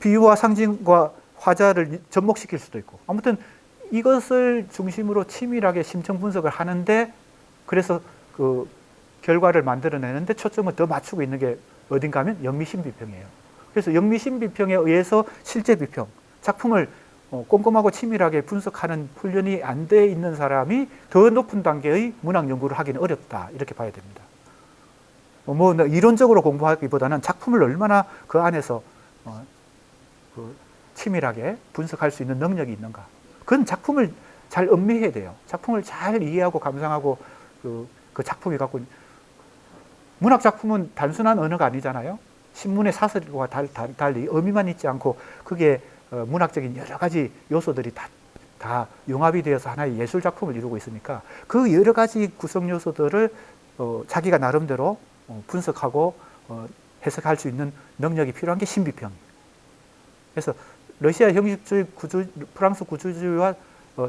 비유와 상징과 화자를 접목시킬 수도 있고, 아무튼 이것을 중심으로 치밀하게 심층 분석을 하는데, 그래서 그 결과를 만들어내는데 초점을 더 맞추고 있는 게 어딘가 하면 영미신비평이에요. 그래서 영미신비평에 의해서 실제 비평, 작품을 꼼꼼하고 치밀하게 분석하는 훈련이 안 돼 있는 사람이 더 높은 단계의 문학 연구를 하기는 어렵다, 이렇게 봐야 됩니다. 이론적으로 공부하기보다는 작품을 얼마나 그 안에서 치밀하게 분석할 수 있는 능력이 있는가. 그건 작품을 잘 음미해야 돼요. 작품을 잘 이해하고 감상하고 그 작품이 갖고 있는, 문학 작품은 단순한 언어가 아니잖아요. 신문의 사설과 달리 의미만 있지 않고 그게 문학적인 여러 가지 요소들이 다 융합이 되어서 하나의 예술 작품을 이루고 있으니까 그 여러 가지 구성 요소들을 자기가 나름대로 분석하고 해석할 수 있는 능력이 필요한 게 신비평. 그래서 러시아 형식주의 프랑스 구조주의와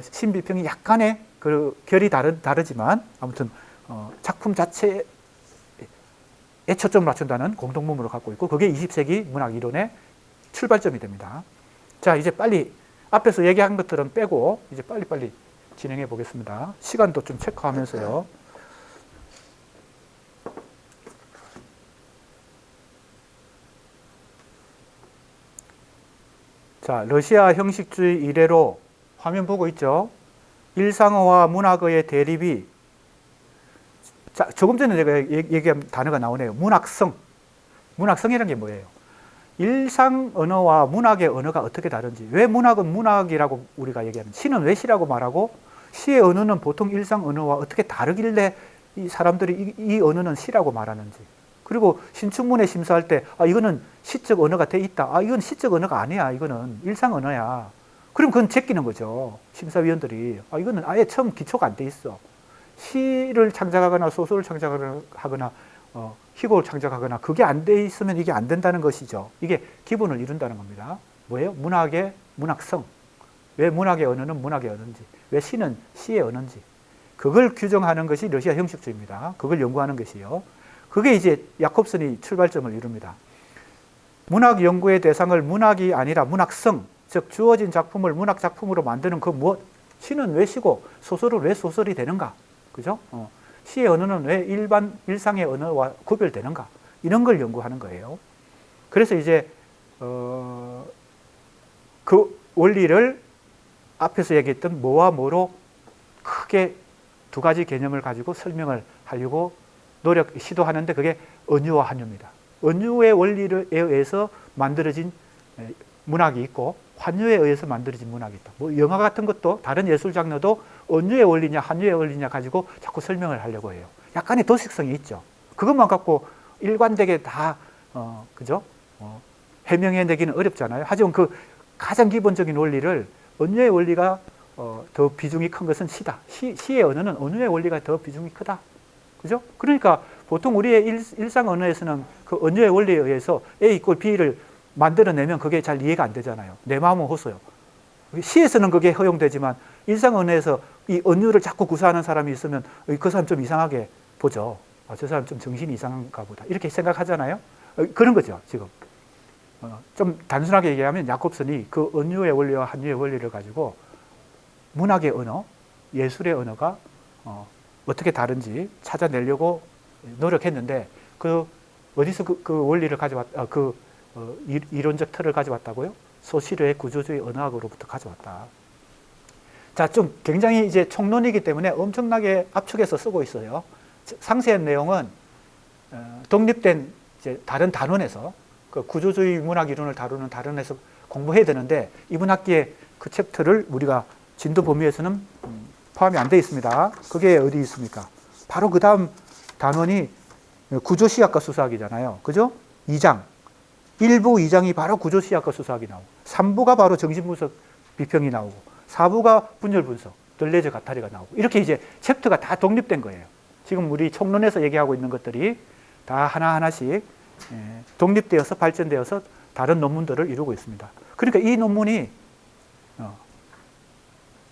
신비평이 약간의 그 결이 다르지만 아무튼 작품 자체에 초점을 맞춘다는 공통분모를 갖고 있고, 그게 20세기 문학 이론의 출발점이 됩니다. 자, 이제 빨리 앞에서 얘기한 것들은 빼고 이제 빨리빨리 진행해 보겠습니다. 시간도 좀 체크하면서요. 자, 러시아 형식주의 이래로 화면 보고 있죠? 일상어와 문학어의 대립이, 자, 조금 전에 제가 얘기한 단어가 나오네요. 문학성. 문학성이라는 게 뭐예요? 일상 언어와 문학의 언어가 어떻게 다른지, 왜 문학은 문학이라고 우리가 얘기하는, 시는 왜 시라고 말하고 시의 언어는 보통 일상 언어와 어떻게 다르길래 이 사람들이 이 언어는 시라고 말하는지, 그리고 신춘문예 심사할 때 이거는 시적 언어가 돼 있다, 이건 시적 언어가 아니야, 이거는 일상 언어야, 그럼 그건 제끼는 거죠. 심사위원들이 이거는 아예 처음 기초가 안 돼 있어, 시를 창작하거나 소설을 창작하거나 희곡을 창작하거나 그게 안 돼 있으면 이게 안 된다는 것이죠. 이게 기본을 이룬다는 겁니다. 뭐예요? 문학의 문학성. 왜 문학의 언어는 문학의 언어인지, 왜 시는 시의 언어인지, 그걸 규정하는 것이 러시아 형식주의입니다. 그걸 연구하는 것이요. 그게 이제 야콥슨이 출발점을 이룹니다. 문학 연구의 대상을 문학이 아니라 문학성, 즉 주어진 작품을 문학 작품으로 만드는 그 무엇, 시는 왜 시고 소설은 왜 소설이 되는가, 그죠? 시의 언어는 왜 일상의 언어와 구별되는가, 이런 걸 연구하는 거예요. 그래서 이제 그 원리를 앞에서 얘기했던 뭐와 뭐로 크게 두 가지 개념을 가지고 설명을 하려고 시도하는데, 그게 언유와 환유입니다. 언유의 원리에 의해서 만들어진 문학이 있고 환유에 의해서 만들어진 문학이 있다. 영화 같은 것도, 다른 예술 장르도 언유의 원리냐 환유의 원리냐 가지고 자꾸 설명을 하려고 해요. 약간의 도식성이 있죠. 그것만 갖고 일관되게 다 그죠? 해명해내기는 어렵잖아요. 하지만 그 가장 기본적인 원리를, 언유의 원리가 더 비중이 큰 것은 시다. 시의 언어는 언유의 원리가 더 비중이 크다. 그죠? 그러니까 보통 우리의 일상 언어에서는 그 언유의 원리에 의해서 A = B를 만들어내면 그게 잘 이해가 안 되잖아요. 내 마음은 호소요. 시에서는 그게 허용되지만 일상 언어에서 이 언유를 자꾸 구사하는 사람이 있으면 그 사람 좀 이상하게 보죠. 저 사람 좀 정신이 이상한가 보다, 이렇게 생각하잖아요. 그런 거죠, 지금. 좀 단순하게 얘기하면 야콥슨이 그 언유의 원리와 환유의 원리를 가지고 문학의 언어, 예술의 언어가 어떻게 다른지 찾아내려고 노력했는데 어디서 그 원리를 이론적 틀을 가져왔다고요? 소시르의 구조주의 언어학으로부터 가져왔다. 자, 좀 굉장히 이제 총론이기 때문에 엄청나게 압축해서 쓰고 있어요. 상세한 내용은 독립된 이제 다른 단원에서 그 구조주의 문학 이론을 다루는 단원에서 공부해야 되는데 이번 학기에 그 챕터를 우리가 진도 범위에서는 포함이 안 되어 있습니다. 그게 어디 있습니까? 바로 그 다음 단원이 구조시학과 수사학이잖아요. 그죠? 2장. 1부 2장이 바로 구조시학과 수사학이 나오고 3부가 바로 정신분석 비평이 나오고 4부가 분열분석, 들레저 가타리가 나오고 이렇게 이제 챕터가 다 독립된 거예요. 지금 우리 총론에서 얘기하고 있는 것들이 다 하나하나씩 독립되어서 발전되어서 다른 논문들을 이루고 있습니다. 그러니까 이 논문이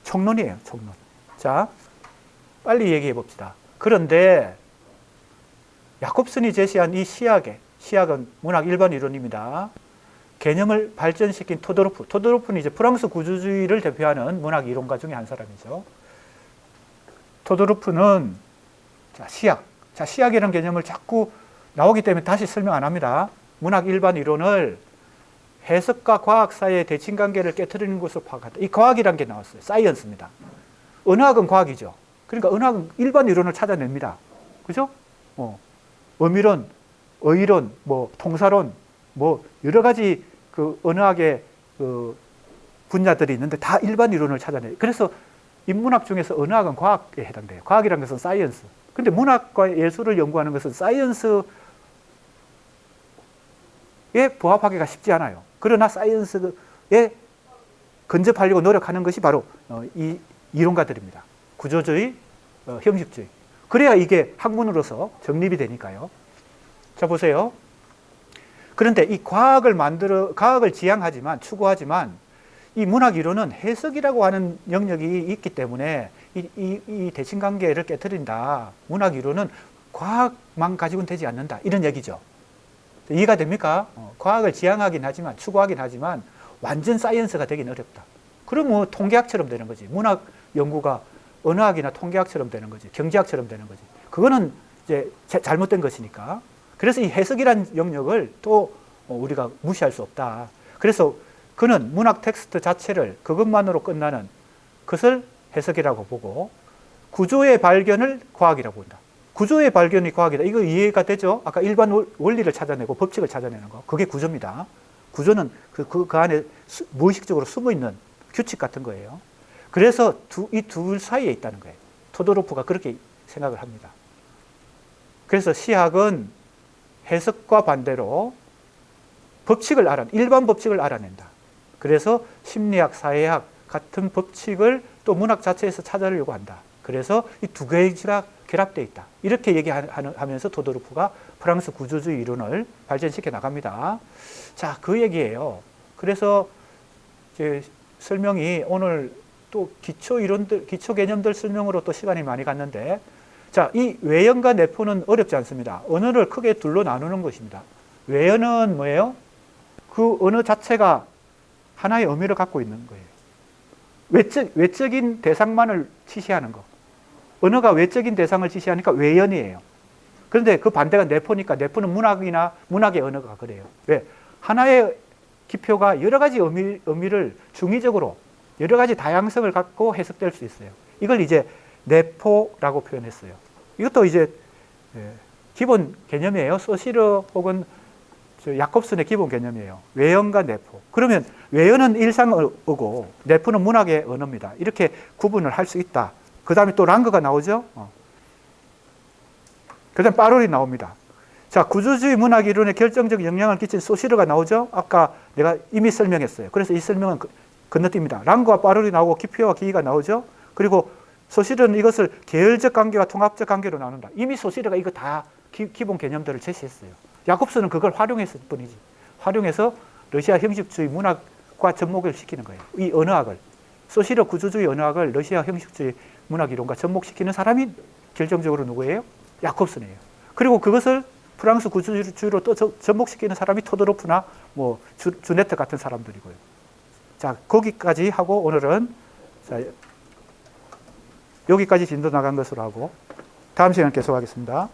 총론이에요. 총론. 자, 빨리 얘기해 봅시다. 그런데 야콥슨이 제시한 이 시학은 문학 일반 이론입니다. 개념을 발전시킨 토도로프는 이제 프랑스 구조주의를 대표하는 문학 이론가 중에 한 사람이죠. 토도로프는 시학이라는 개념을 자꾸 나오기 때문에 다시 설명 안 합니다. 문학 일반 이론을 해석과 과학 사이의 대칭관계를 깨트리는 것으로 파악한다. 이 과학이라는 게 나왔어요. 사이언스입니다. 언어학은 과학이죠. 그러니까 언어학은 일반 이론을 찾아냅니다. 그죠? 어미론, 어휘론, 통사론, 여러 가지 그 언어학의 그 분야들이 있는데 다 일반 이론을 찾아내요. 그래서 인문학 중에서 언어학은 과학에 해당돼요. 과학이라는 것은 사이언스. 근데 문학과 예술을 연구하는 것은 사이언스에 부합하기가 쉽지 않아요. 그러나 사이언스에 근접하려고 노력하는 것이 바로 이 이론가들입니다. 구조주의, 형식주의. 그래야 이게 학문으로서 정립이 되니까요. 자, 보세요. 그런데 이 과학을 지향하지만, 추구하지만, 이 문학 이론은 해석이라고 하는 영역이 있기 때문에 이 대칭관계를 깨트린다. 문학 이론은 과학만 가지고는 되지 않는다. 이런 얘기죠. 이해가 됩니까? 과학을 지향하긴 하지만, 추구하긴 하지만, 완전 사이언스가 되긴 어렵다. 그럼 통계학처럼 되는 거지. 문학 연구가 언어학이나 통계학처럼 되는 거지. 경제학처럼 되는 거지. 그거는 이제 잘못된 것이니까. 그래서 이 해석이란 영역을 또 우리가 무시할 수 없다. 그래서 그는 문학 텍스트 자체를 그것만으로 끝나는 것을 해석이라고 보고 구조의 발견을 과학이라고 본다. 구조의 발견이 과학이다. 이거 이해가 되죠? 아까 일반 원리를 찾아내고 법칙을 찾아내는 거. 그게 구조입니다. 구조는 그 안에 무의식적으로 숨어있는 규칙 같은 거예요. 그래서 이 둘 사이에 있다는 거예요. 토도로프가 그렇게 생각을 합니다. 그래서 시학은 해석과 반대로 일반 법칙을 알아낸다. 그래서 심리학, 사회학 같은 법칙을 또 문학 자체에서 찾아내려고 한다. 그래서 이 두 가지가 결합되어 있다. 이렇게 얘기하면서 토도로프가 프랑스 구조주의 이론을 발전시켜 나갑니다. 자, 그 얘기예요. 그래서 이제 설명이 오늘 또 기초 개념들 설명으로 또 시간이 많이 갔는데, 자, 이 외연과 내포는 어렵지 않습니다. 언어를 크게 둘로 나누는 것입니다. 외연은 뭐예요? 그 언어 자체가 하나의 의미를 갖고 있는 거예요. 외적인 대상만을 지시하는 거. 언어가 외적인 대상을 지시하니까 외연이에요. 그런데 그 반대가 내포니까 내포는 문학의 언어가 그래요. 왜? 하나의 기표가 여러 가지 의미를 중의적으로 여러 가지 다양성을 갖고 해석될 수 있어요. 이걸 이제 내포라고 표현했어요. 이것도 이제 기본 개념이에요. 소시르 혹은 야콥슨의 기본 개념이에요. 외연과 내포. 그러면 외연은 일상어고 내포는 문학의 언어입니다. 이렇게 구분을 할 수 있다. 그 다음에 또 랑그가 나오죠. 그 다음에 파롤이 나옵니다. 자, 구조주의 문학 이론에 결정적 영향을 끼친 소시르가 나오죠. 아까 내가 이미 설명했어요. 그래서 이 설명은 건너뜁니다. 랑그와 파롤이 나오고 기표와 기기가 나오죠. 그리고 소시르는 이것을 계열적 관계와 통합적 관계로 나눈다. 이미 소시르가 이거 다 기본 개념들을 제시했어요. 야콥스는 그걸 활용했을 뿐이지. 활용해서 러시아 형식주의 문학과 접목을 시키는 거예요. 이 언어학을. 소시르 구조주의 언어학을 러시아 형식주의 문학 이론과 접목시키는 사람이 결정적으로 누구예요? 야콥슨이에요. 그리고 그것을 프랑스 구조주의로 또 접목시키는 사람이 토도로프나 주네트 같은 사람들이고요. 자, 거기까지 하고 오늘은 여기까지 진도 나간 것으로 하고 다음 시간에 계속하겠습니다.